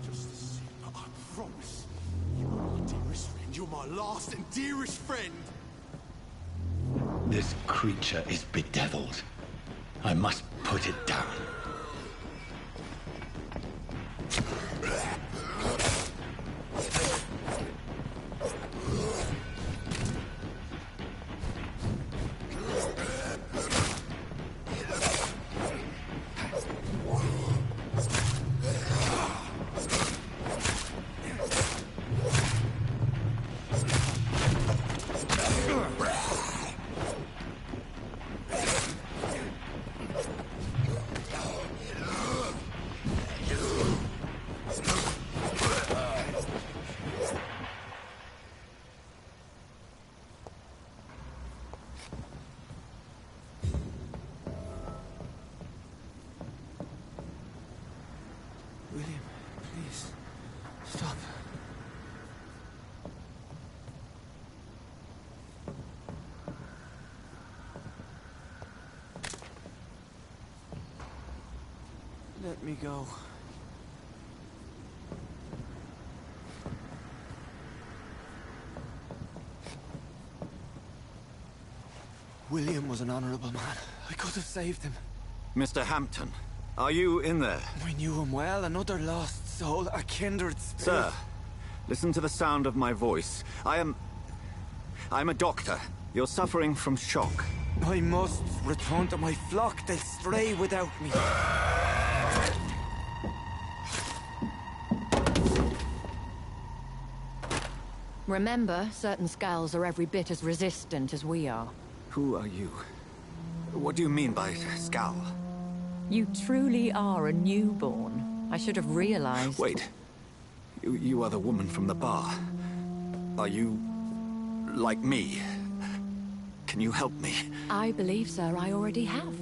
Just the same, I promise. You're my dearest friend. You're my last and dearest friend. This creature is bedeviled. I must put it down. William, please, stop. Let me go. William was an honorable man. I could have saved him. Mr. Hampton, are you in there? I knew him well, another lost soul, a kindred spirit. Sir, listen to the sound of my voice. I'm a doctor. You're suffering from shock. I must return to my flock. They'll stray without me. Remember, certain skulls are every bit as resistant as we are. Who are you? What do you mean by scowl? You truly are a newborn. I should have realized. Wait. You are the woman from the bar. Are you... like me? Can you help me? I believe, sir, I already have.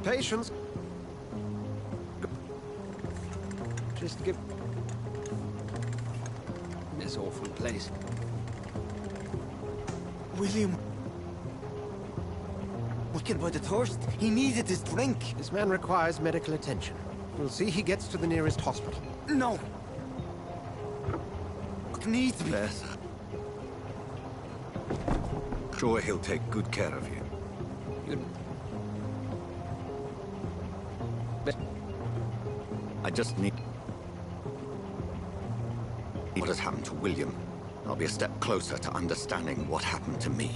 Patience. Just give... this awful place. William... wicked by the thirst. He needed his drink. This man requires medical attention. We'll see he gets to the nearest hospital. No. It needs to be... There, sir. Sure he'll take good care of you. I just need... what has happened to William. I'll be a step closer to understanding what happened to me.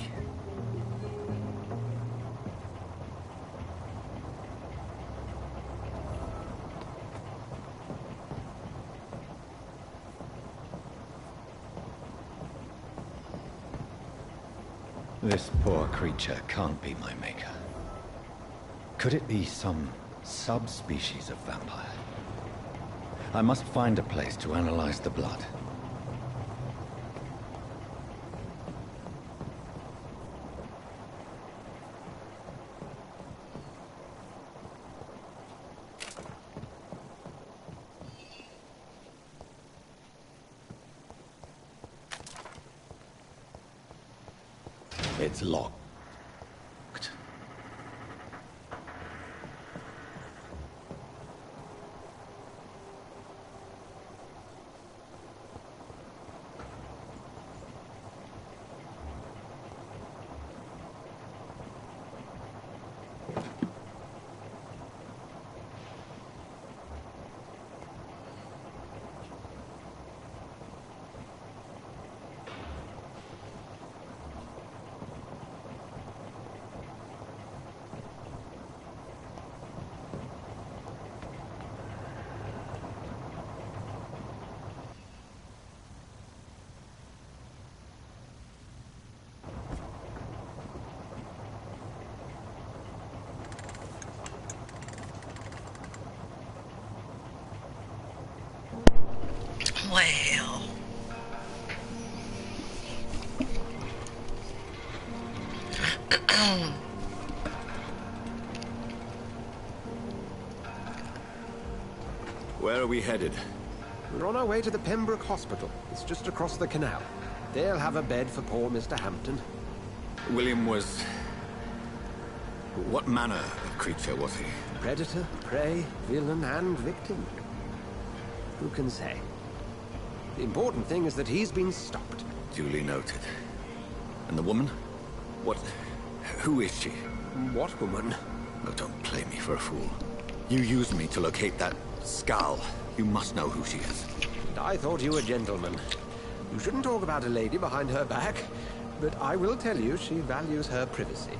This poor creature can't be my maker. Could it be some subspecies of vampire? I must find a place to analyze the blood. It's locked. Where are we headed? We're on our way to the Pembroke Hospital. It's just across the canal. They'll have a bed for poor Mr. Hampton. William was... What manner of creature was he? Predator, prey, villain, and victim. Who can say? The important thing is that he's been stopped. Duly noted. And the woman? What... Who is she? What woman? Oh, don't play me for a fool. You used me to locate that skull. You must know who she is. I thought you a gentleman. You shouldn't talk about a lady behind her back, but I will tell you she values her privacy.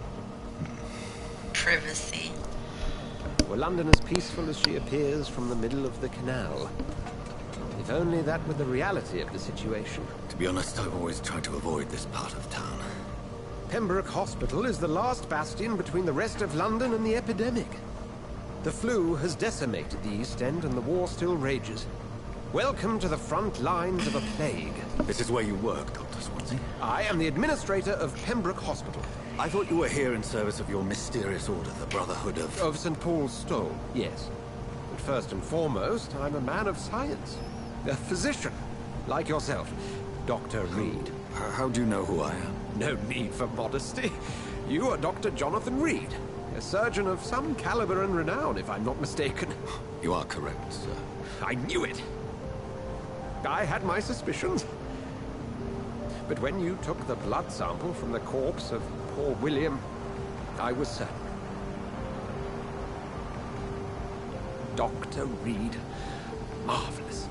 Privacy. Were London as peaceful as she appears from the middle of the canal? If only that were the reality of the situation. To be honest, I've always tried to avoid this part of town. Pembroke Hospital is the last bastion between the rest of London and the epidemic. The flu has decimated the East End and the war still rages. Welcome to the front lines of a plague. This is where you work, Dr. Swansea? I am the administrator of Pembroke Hospital. I thought you were here in service of your mysterious order, the Brotherhood of... Of St. Paul's Stole, yes. But first and foremost, I'm a man of science. A physician, like yourself, Dr. Reed. How do you know who I am? No need for modesty. You are Dr. Jonathan Reed, a surgeon of some caliber and renown, if I'm not mistaken. You are correct, sir. I knew it. I had my suspicions. But when you took the blood sample from the corpse of poor William, I was certain. Dr. Reed. Marvelous.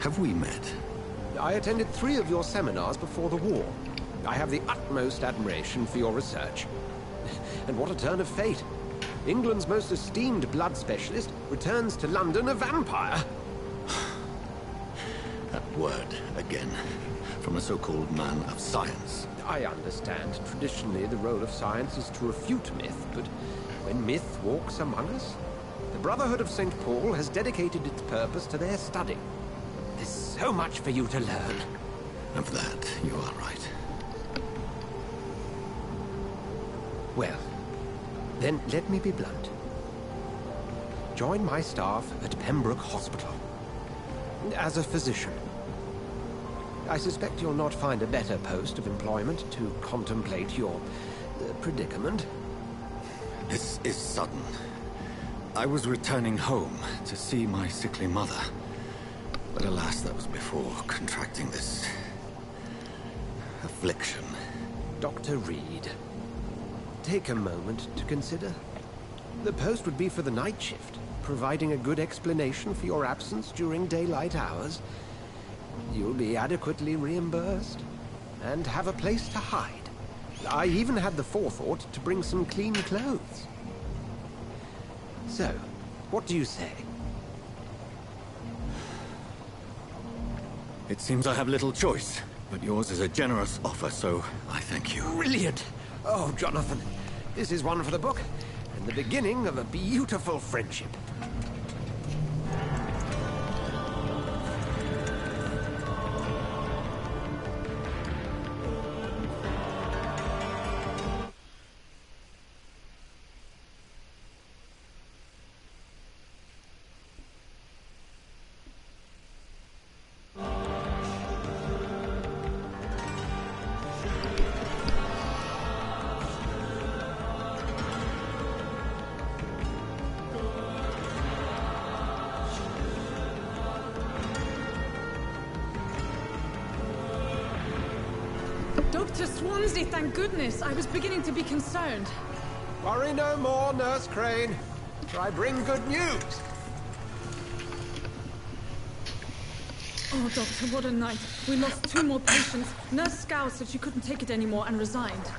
Have we met? I attended 3 of your seminars before the war. I have the utmost admiration for your research. And what a turn of fate. England's most esteemed blood specialist returns to London a vampire. That word, again, from a so-called man of science. I understand. Traditionally, the role of science is to refute myth, but when myth walks among us, the Brotherhood of St. Paul has dedicated its purpose to their study. There's so much for you to learn. Of that, you are right. Well, then let me be blunt. Join my staff at Pembroke Hospital. As a physician. I suspect you'll not find a better post of employment to contemplate your predicament. This is sudden. I was returning home to see my sickly mother. But alas, that was before contracting this... affliction. Dr. Reed, take a moment to consider. The post would be for the night shift, providing a good explanation for your absence during daylight hours. You'll be adequately reimbursed, and have a place to hide. I even had the forethought to bring some clean clothes. So, what do you say? It seems I have little choice, but yours is a generous offer, so I thank you. Brilliant! Oh, Jonathan, this is one for the book, and the beginning of a beautiful friendship. Dr. Swansea, thank goodness. I was beginning to be concerned. Worry no more, Nurse Crane. For I bring good news. Oh, Doctor, what a night. We lost 2 more patients. Nurse Scow said she couldn't take it anymore and resigned.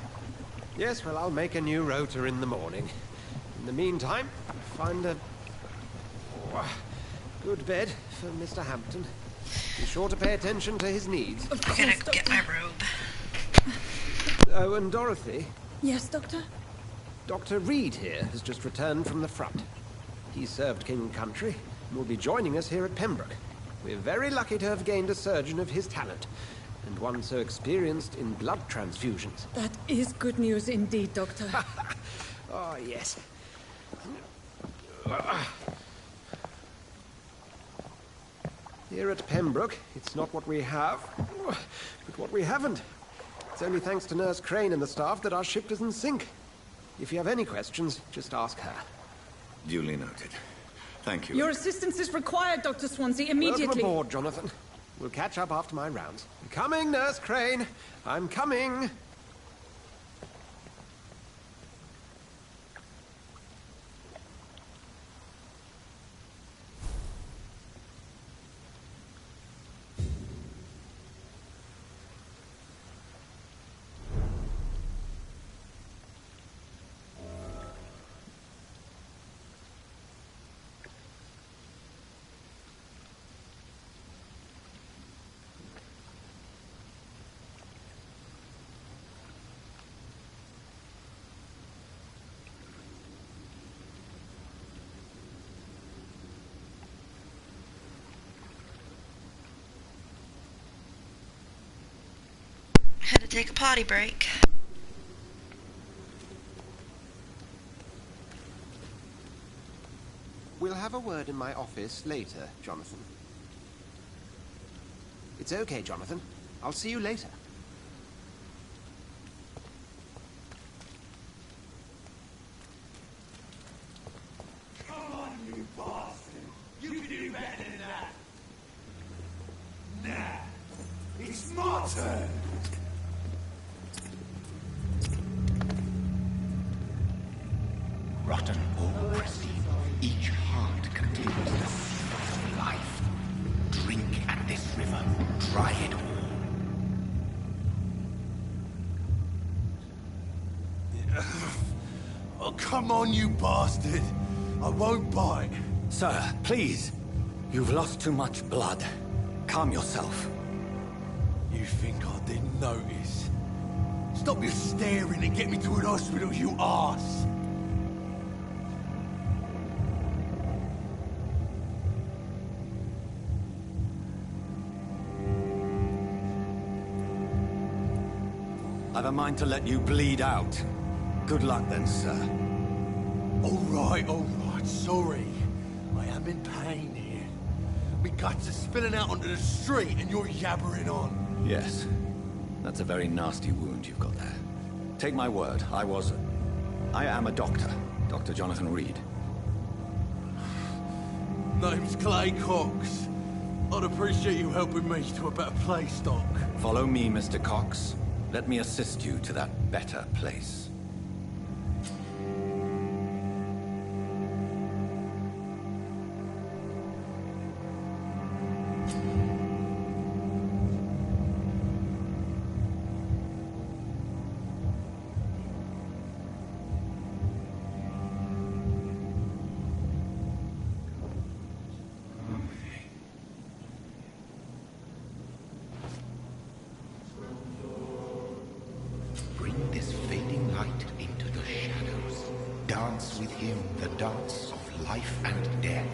Yes, well, I'll make a new rota in the morning. In the meantime, find a good bed for Mr. Hampton. Be sure to pay attention to his needs. Of course, I'm gonna Doctor. get my robe. Oh, and Dorothy, Yes, Doctor? Dr. Reed here has just returned from the front. He served King and Country and will be joining us here at Pembroke. We're very lucky to have gained a surgeon of his talent, and one so experienced in blood transfusions. That is good news indeed, Doctor. Oh, yes. Here at Pembroke, it's not what we have, but what we haven't. It's only thanks to Nurse Crane and the staff that our ship doesn't sink. If you have any questions, just ask her. Duly noted. Thank you. Your assistance is required, Dr. Swansea, immediately. Welcome aboard, Jonathan. We'll catch up after my rounds. I'm coming, Nurse Crane. I'm coming. Had to take a potty break. We'll have a word in my office later, Jonathan. It's okay, Jonathan. I'll see you later. Come on, you bastard! You can do better than that! Nah, it's my turn! Rotten or pristine, each heart contains the seed of life. Drink at this river, try it all. Oh, come on, you bastard! I won't bite. Sir, please. You've lost too much blood. Calm yourself. You think I didn't notice? Stop your staring and get me to an hospital, you arse! I've a mind to let you bleed out. Good luck then, sir. All right, sorry. I am in pain here. My guts are spilling out onto the street and you're yabbering on. Yes. That's a very nasty wound you've got there. Take my word, I am a doctor. Dr. Jonathan Reed. Name's Clay Cox. I'd appreciate you helping me to a better place, Doc. Follow me, Mr. Cox. Let me assist you to that better place. Bring this fading light into the shadows. Dance with him the dance of life and death.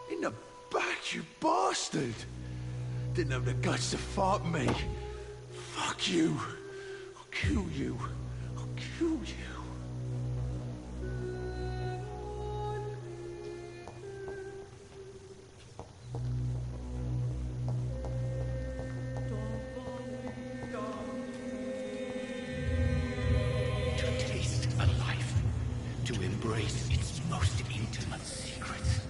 In the back, you bastard! Didn't have the guts to fight me. Fuck you. I'll kill you. I'll kill you. To taste a life, to embrace its most intimate secrets.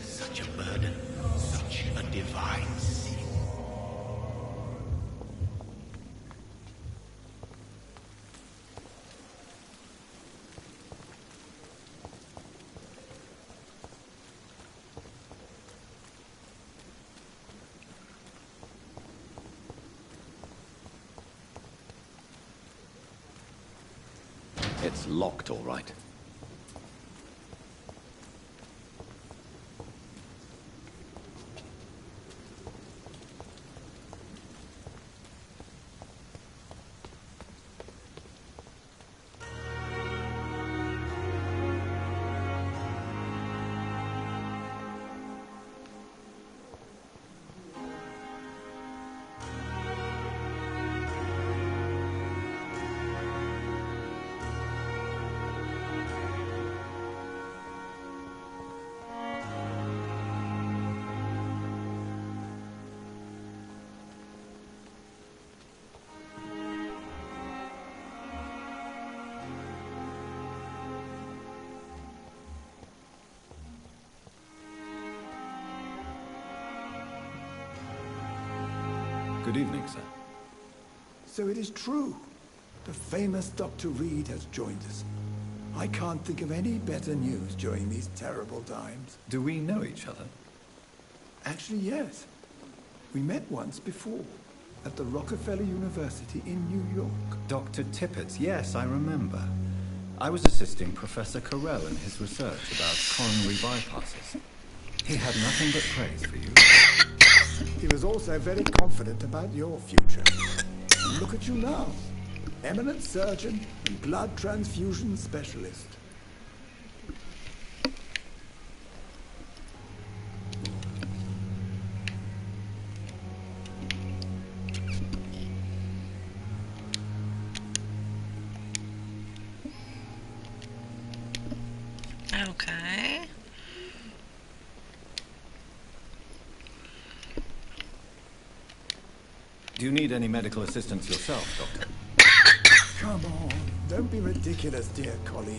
Such a burden, such a divine sin. It's locked, all right. Good evening, sir. So it is true. The famous Dr. Reed has joined us. I can't think of any better news during these terrible times. Do we know each other? Actually, yes. We met once before, at the Rockefeller University in New York. Dr. Tippett, yes, I remember. I was assisting Professor Carell in his research about coronary bypasses. He had nothing but praise for you. He was also very confident about your future. And look at you now. Eminent surgeon and blood transfusion specialist. Okay. Do you need any medical assistance yourself, Doctor? Come on, don't be ridiculous, dear colleague.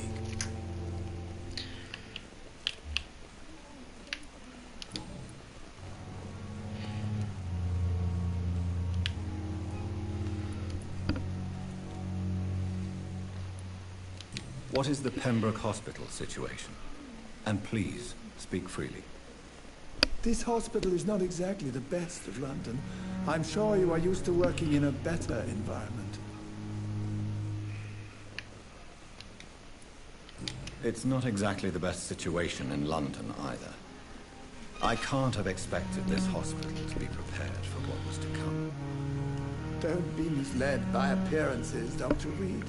What is the Pembroke Hospital situation? And please, speak freely. This hospital is not exactly the best of London. I'm sure you are used to working in a better environment. It's not exactly the best situation in London either. I can't have expected this hospital to be prepared for what was to come. Don't be misled by appearances, Dr. Reed.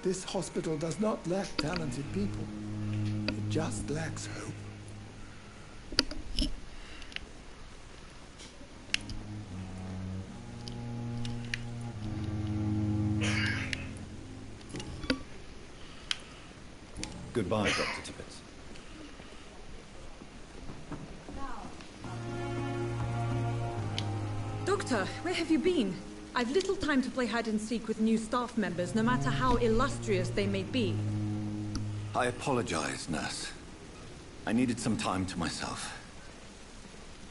This hospital does not lack talented people. It just lacks hope. Goodbye, Dr. Tippett. Doctor, where have you been? I've little time to play hide and seek with new staff members, no matter how illustrious they may be. I apologize, nurse. I needed some time to myself.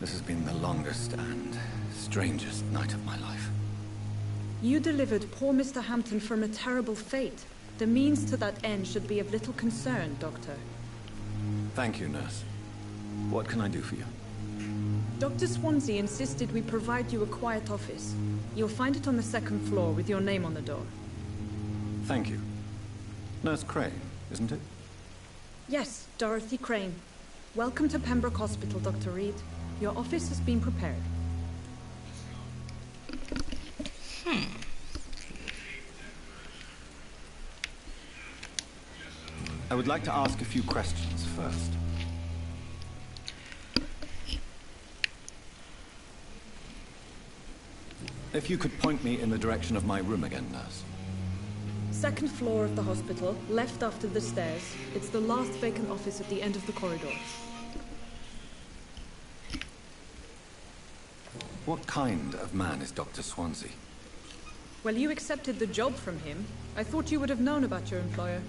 This has been the longest and strangest night of my life. You delivered poor Mr. Hampton from a terrible fate. The means to that end should be of little concern, Doctor. Thank you, nurse. What can I do for you? Dr. Swansea insisted we provide you a quiet office. You'll find it on the second floor with your name on the door. Thank you. Nurse Crane, isn't it? Yes, Dorothy Crane. Welcome to Pembroke Hospital, Dr. Reed. Your office has been prepared. I would like to ask a few questions first. If you could point me in the direction of my room again, nurse. Second floor of the hospital, left after the stairs. It's the last vacant office at the end of the corridor. What kind of man is Dr. Swansea? Well, you accepted the job from him. I thought you would have known about your employer.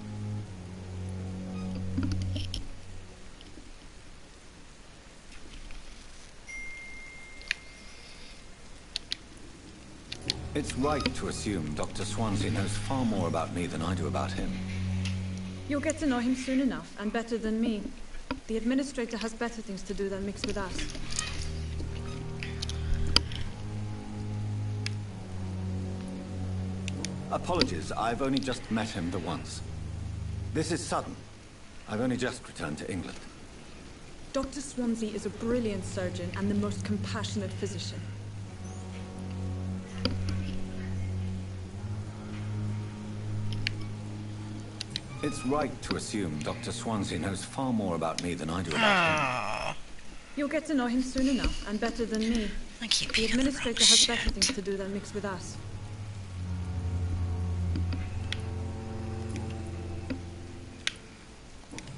It's right to assume Dr. Swansea knows far more about me than I do about him. You'll get to know him soon enough, and better than me. The administrator has better things to do than mix with us. Apologies, I've only just met him the once. This is sudden. I've only just returned to England. Dr. Swansea is a brilliant surgeon and the most compassionate physician. It's right to assume Dr. Swansea knows far more about me than I do about him. You'll get to know him soon enough, and better than me. The administrator has shit. better things to do than mix with us.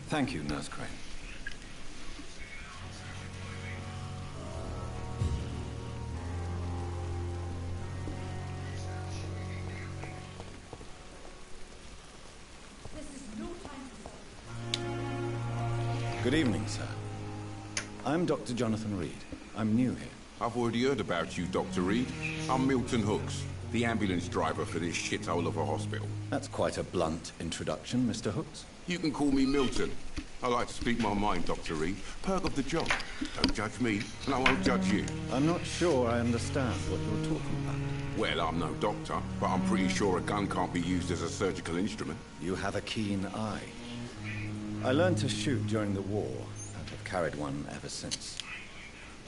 Thank you, Nurse Crane. Good evening, sir. I'm Dr. Jonathan Reed. I'm new here. I've already heard about you, Dr. Reed. I'm Milton Hooks, the ambulance driver for this shithole of a hospital. That's quite a blunt introduction, Mr. Hooks. You can call me Milton. I like to speak my mind, Dr. Reed. Perk of the job. Don't judge me, and I won't judge you. I'm not sure I understand what you're talking about. Well, I'm no doctor, but I'm pretty sure a gun can't be used as a surgical instrument. You have a keen eye. I learned to shoot during the war, and have carried one ever since.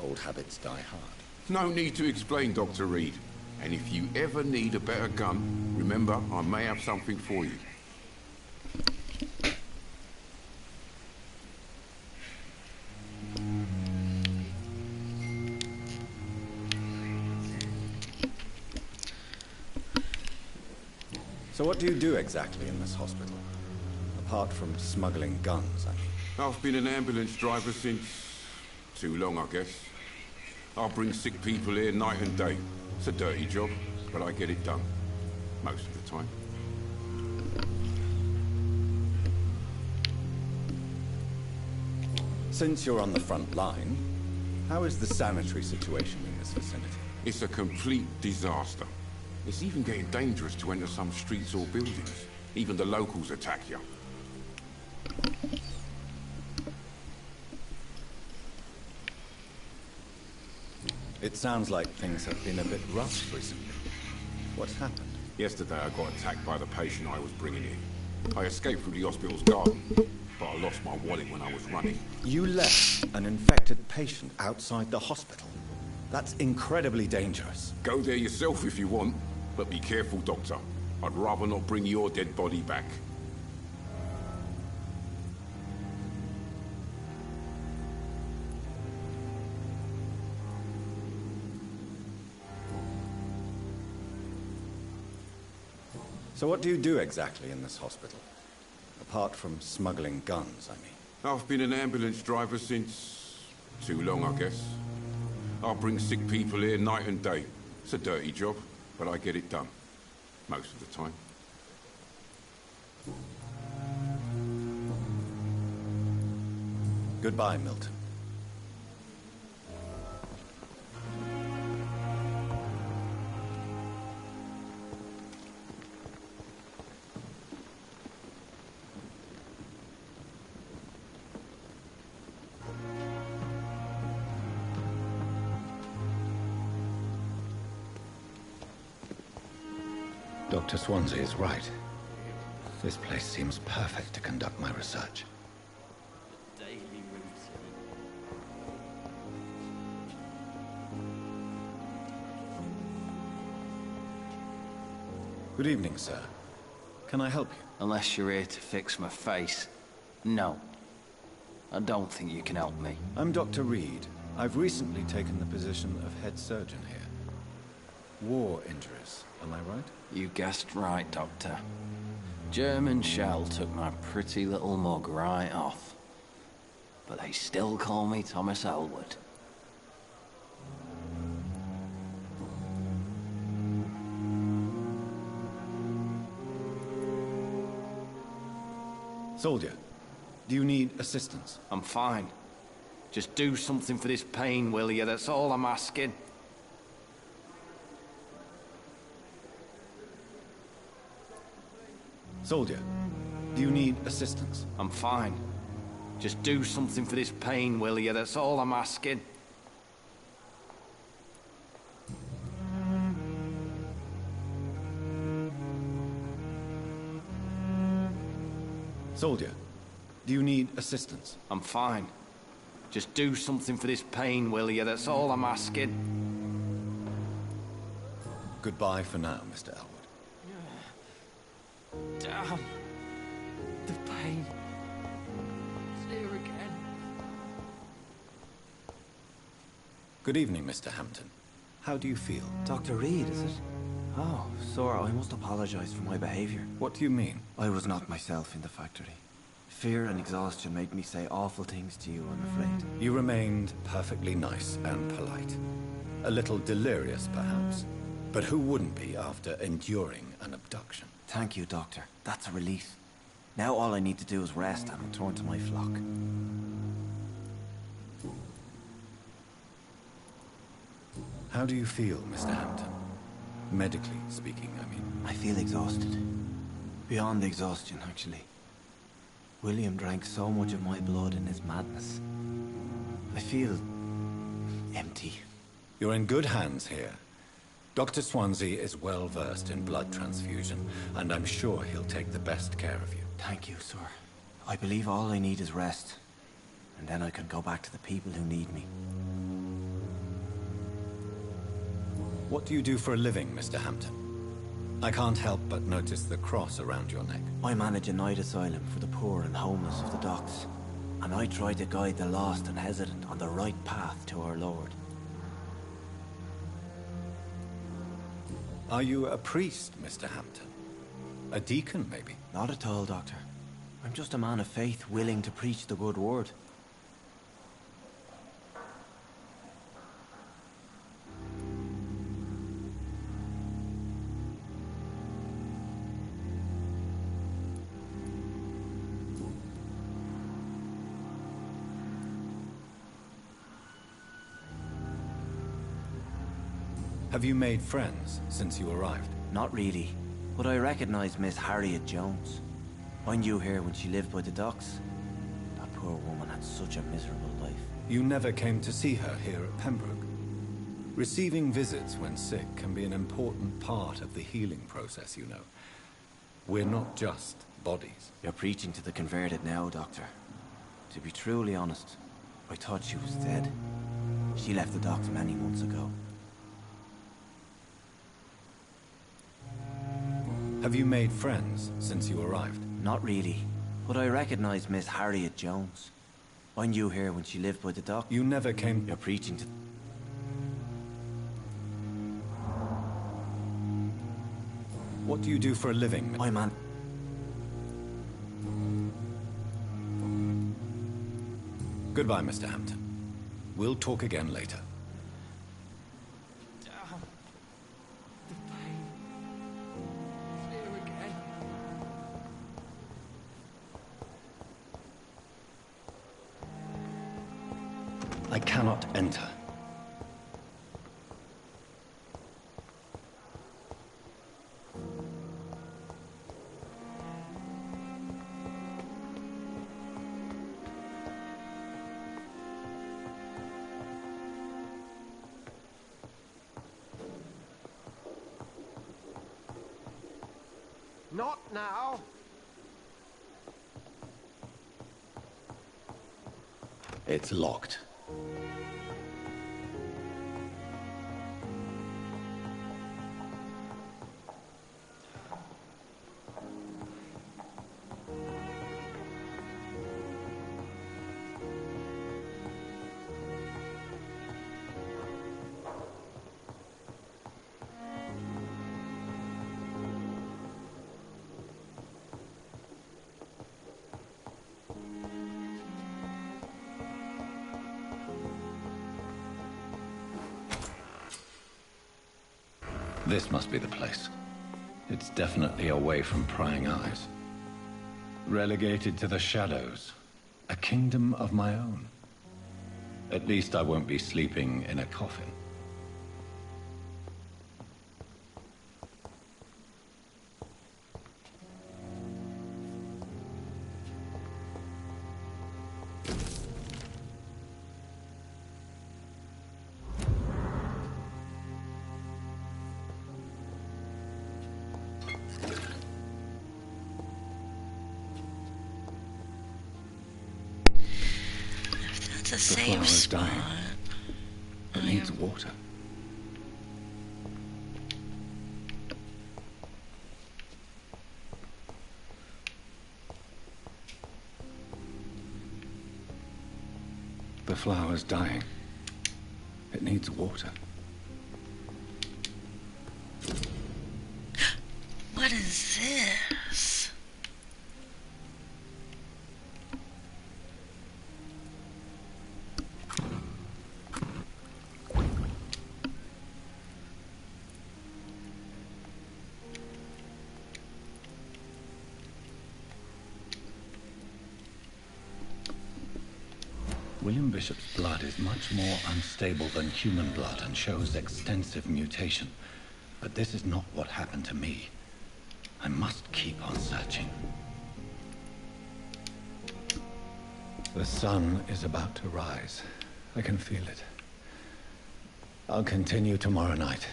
Old habits die hard. No need to explain, Dr. Reed. And if you ever need a better gun, remember, I may have something for you. So what do you do exactly in this hospital? Apart from smuggling guns, I mean. I've been an ambulance driver since... too long, I guess. I bring sick people here night and day. It's a dirty job, but I get it done. Most of the time. Since you're on the front line, how is the sanitary situation in this vicinity? It's a complete disaster. It's even getting dangerous to enter some streets or buildings. Even the locals attack you. It sounds like things have been a bit rough recently. What's happened? Yesterday I got attacked by the patient I was bringing in. I escaped through the hospital's garden, but I lost my wallet when I was running. You left an infected patient outside the hospital? That's incredibly dangerous. Go there yourself if you want, but be careful, Doctor. I'd rather not bring your dead body back. So what do you do exactly in this hospital? Apart from smuggling guns, I mean. I've been an ambulance driver since... too long, I guess. I bring sick people here night and day. It's a dirty job, but I get it done. Most of the time. Goodbye, Milton. Dr. Swansea is right. This place seems perfect to conduct my research. Good evening, sir. Can I help you? Unless you're here to fix my face. No. I don't think you can help me. I'm Dr. Reed. I've recently taken the position of head surgeon here. War injuries, am I right? You guessed right, Doctor. German shell took my pretty little mug right off. But they still call me Thomas Elwood. Soldier, do you need assistance? I'm fine. Just do something for this pain, will you? That's all I'm asking. Soldier, do you need assistance? I'm fine. Just do something for this pain, will you? That's all I'm asking. Soldier, do you need assistance? I'm fine. Just do something for this pain, will you? That's all I'm asking. Goodbye for now, Mr. Elwood. Damn. The pain. It's here again. Good evening, Mr. Hampton. How do you feel? Dr. Reed, is it? Oh, Sora, I must apologize for my behavior. What do you mean? I was not myself in the factory. Fear and exhaustion made me say awful things to you, I'm afraid. You remained perfectly nice and polite. A little delirious, perhaps. But who wouldn't be after enduring an abduction? Thank you, Doctor. That's a relief. Now all I need to do is rest and return to my flock. How do you feel, Mr. Hampton? Medically speaking, I mean. I feel exhausted. Beyond exhaustion, actually. William drank so much of my blood in his madness. I feel empty. You're in good hands here. Dr. Swansea is well versed in blood transfusion, and I'm sure he'll take the best care of you. Thank you, sir. I believe all I need is rest. And then I can go back to the people who need me. What do you do for a living, Mr. Hampton? I can't help but notice the cross around your neck. I manage a night asylum for the poor and homeless of the docks. And I try to guide the lost and hesitant on the right path to our Lord. Are you a priest, Mr. Hampton? A deacon, maybe? Not at all, Doctor. I'm just a man of faith willing to preach the good word. Have you made friends since you arrived? Not really, but I recognize Miss Harriet Jones. I knew her when she lived by the docks. That poor woman had such a miserable life. You never came to see her here at Pembroke. Receiving visits when sick can be an important part of the healing process, you know. We're not just bodies. You're preaching to the converted now, Doctor. To be truly honest, I thought she was dead. She left the docks many months ago. Have you made friends since you arrived? Not really, but I recognize Miss Harriet Jones. I knew her when she lived by the dock. You never came... You're preaching to... What do you do for a living? I'm an... Goodbye, Mr. Hampton. We'll talk again later. I cannot enter. Not now. It's locked. This must be the place. It's definitely away from prying eyes. Relegated to the shadows. A kingdom of my own. At least I won't be sleeping in a coffin. It's a The safe flower's spot. dying. It needs water. The flower's dying. It needs water. What is this? William Bishop's blood is much more unstable than human blood and shows extensive mutation. But this is not what happened to me. I must keep on searching. The sun is about to rise. I can feel it. I'll continue tomorrow night.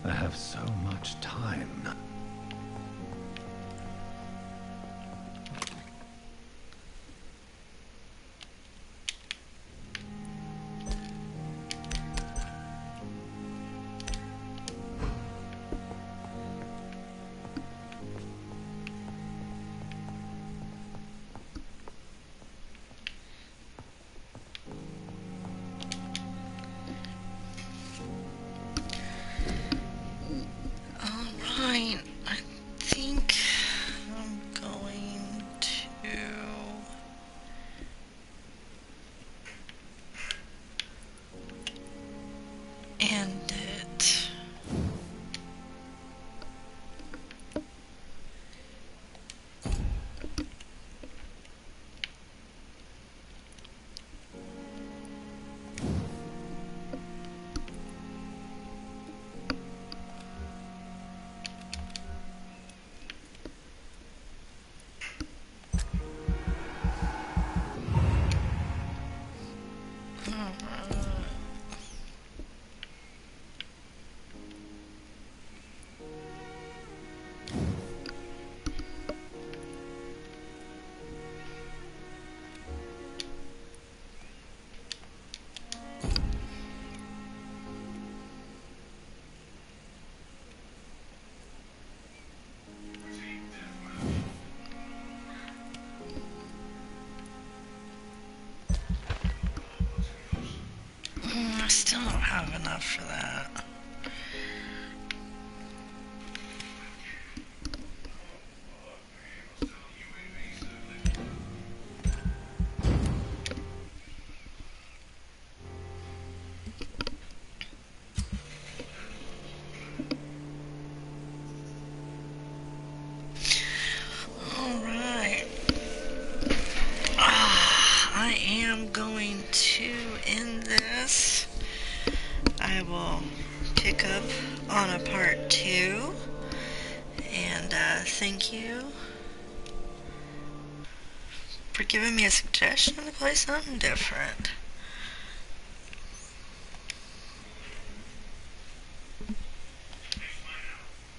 I have so much time now. Alright, I think I'm going to end it. I still don't have enough for that. Alright. I am going to end this. I will pick up on a part 2. And thank you for giving me a suggestion to play something different.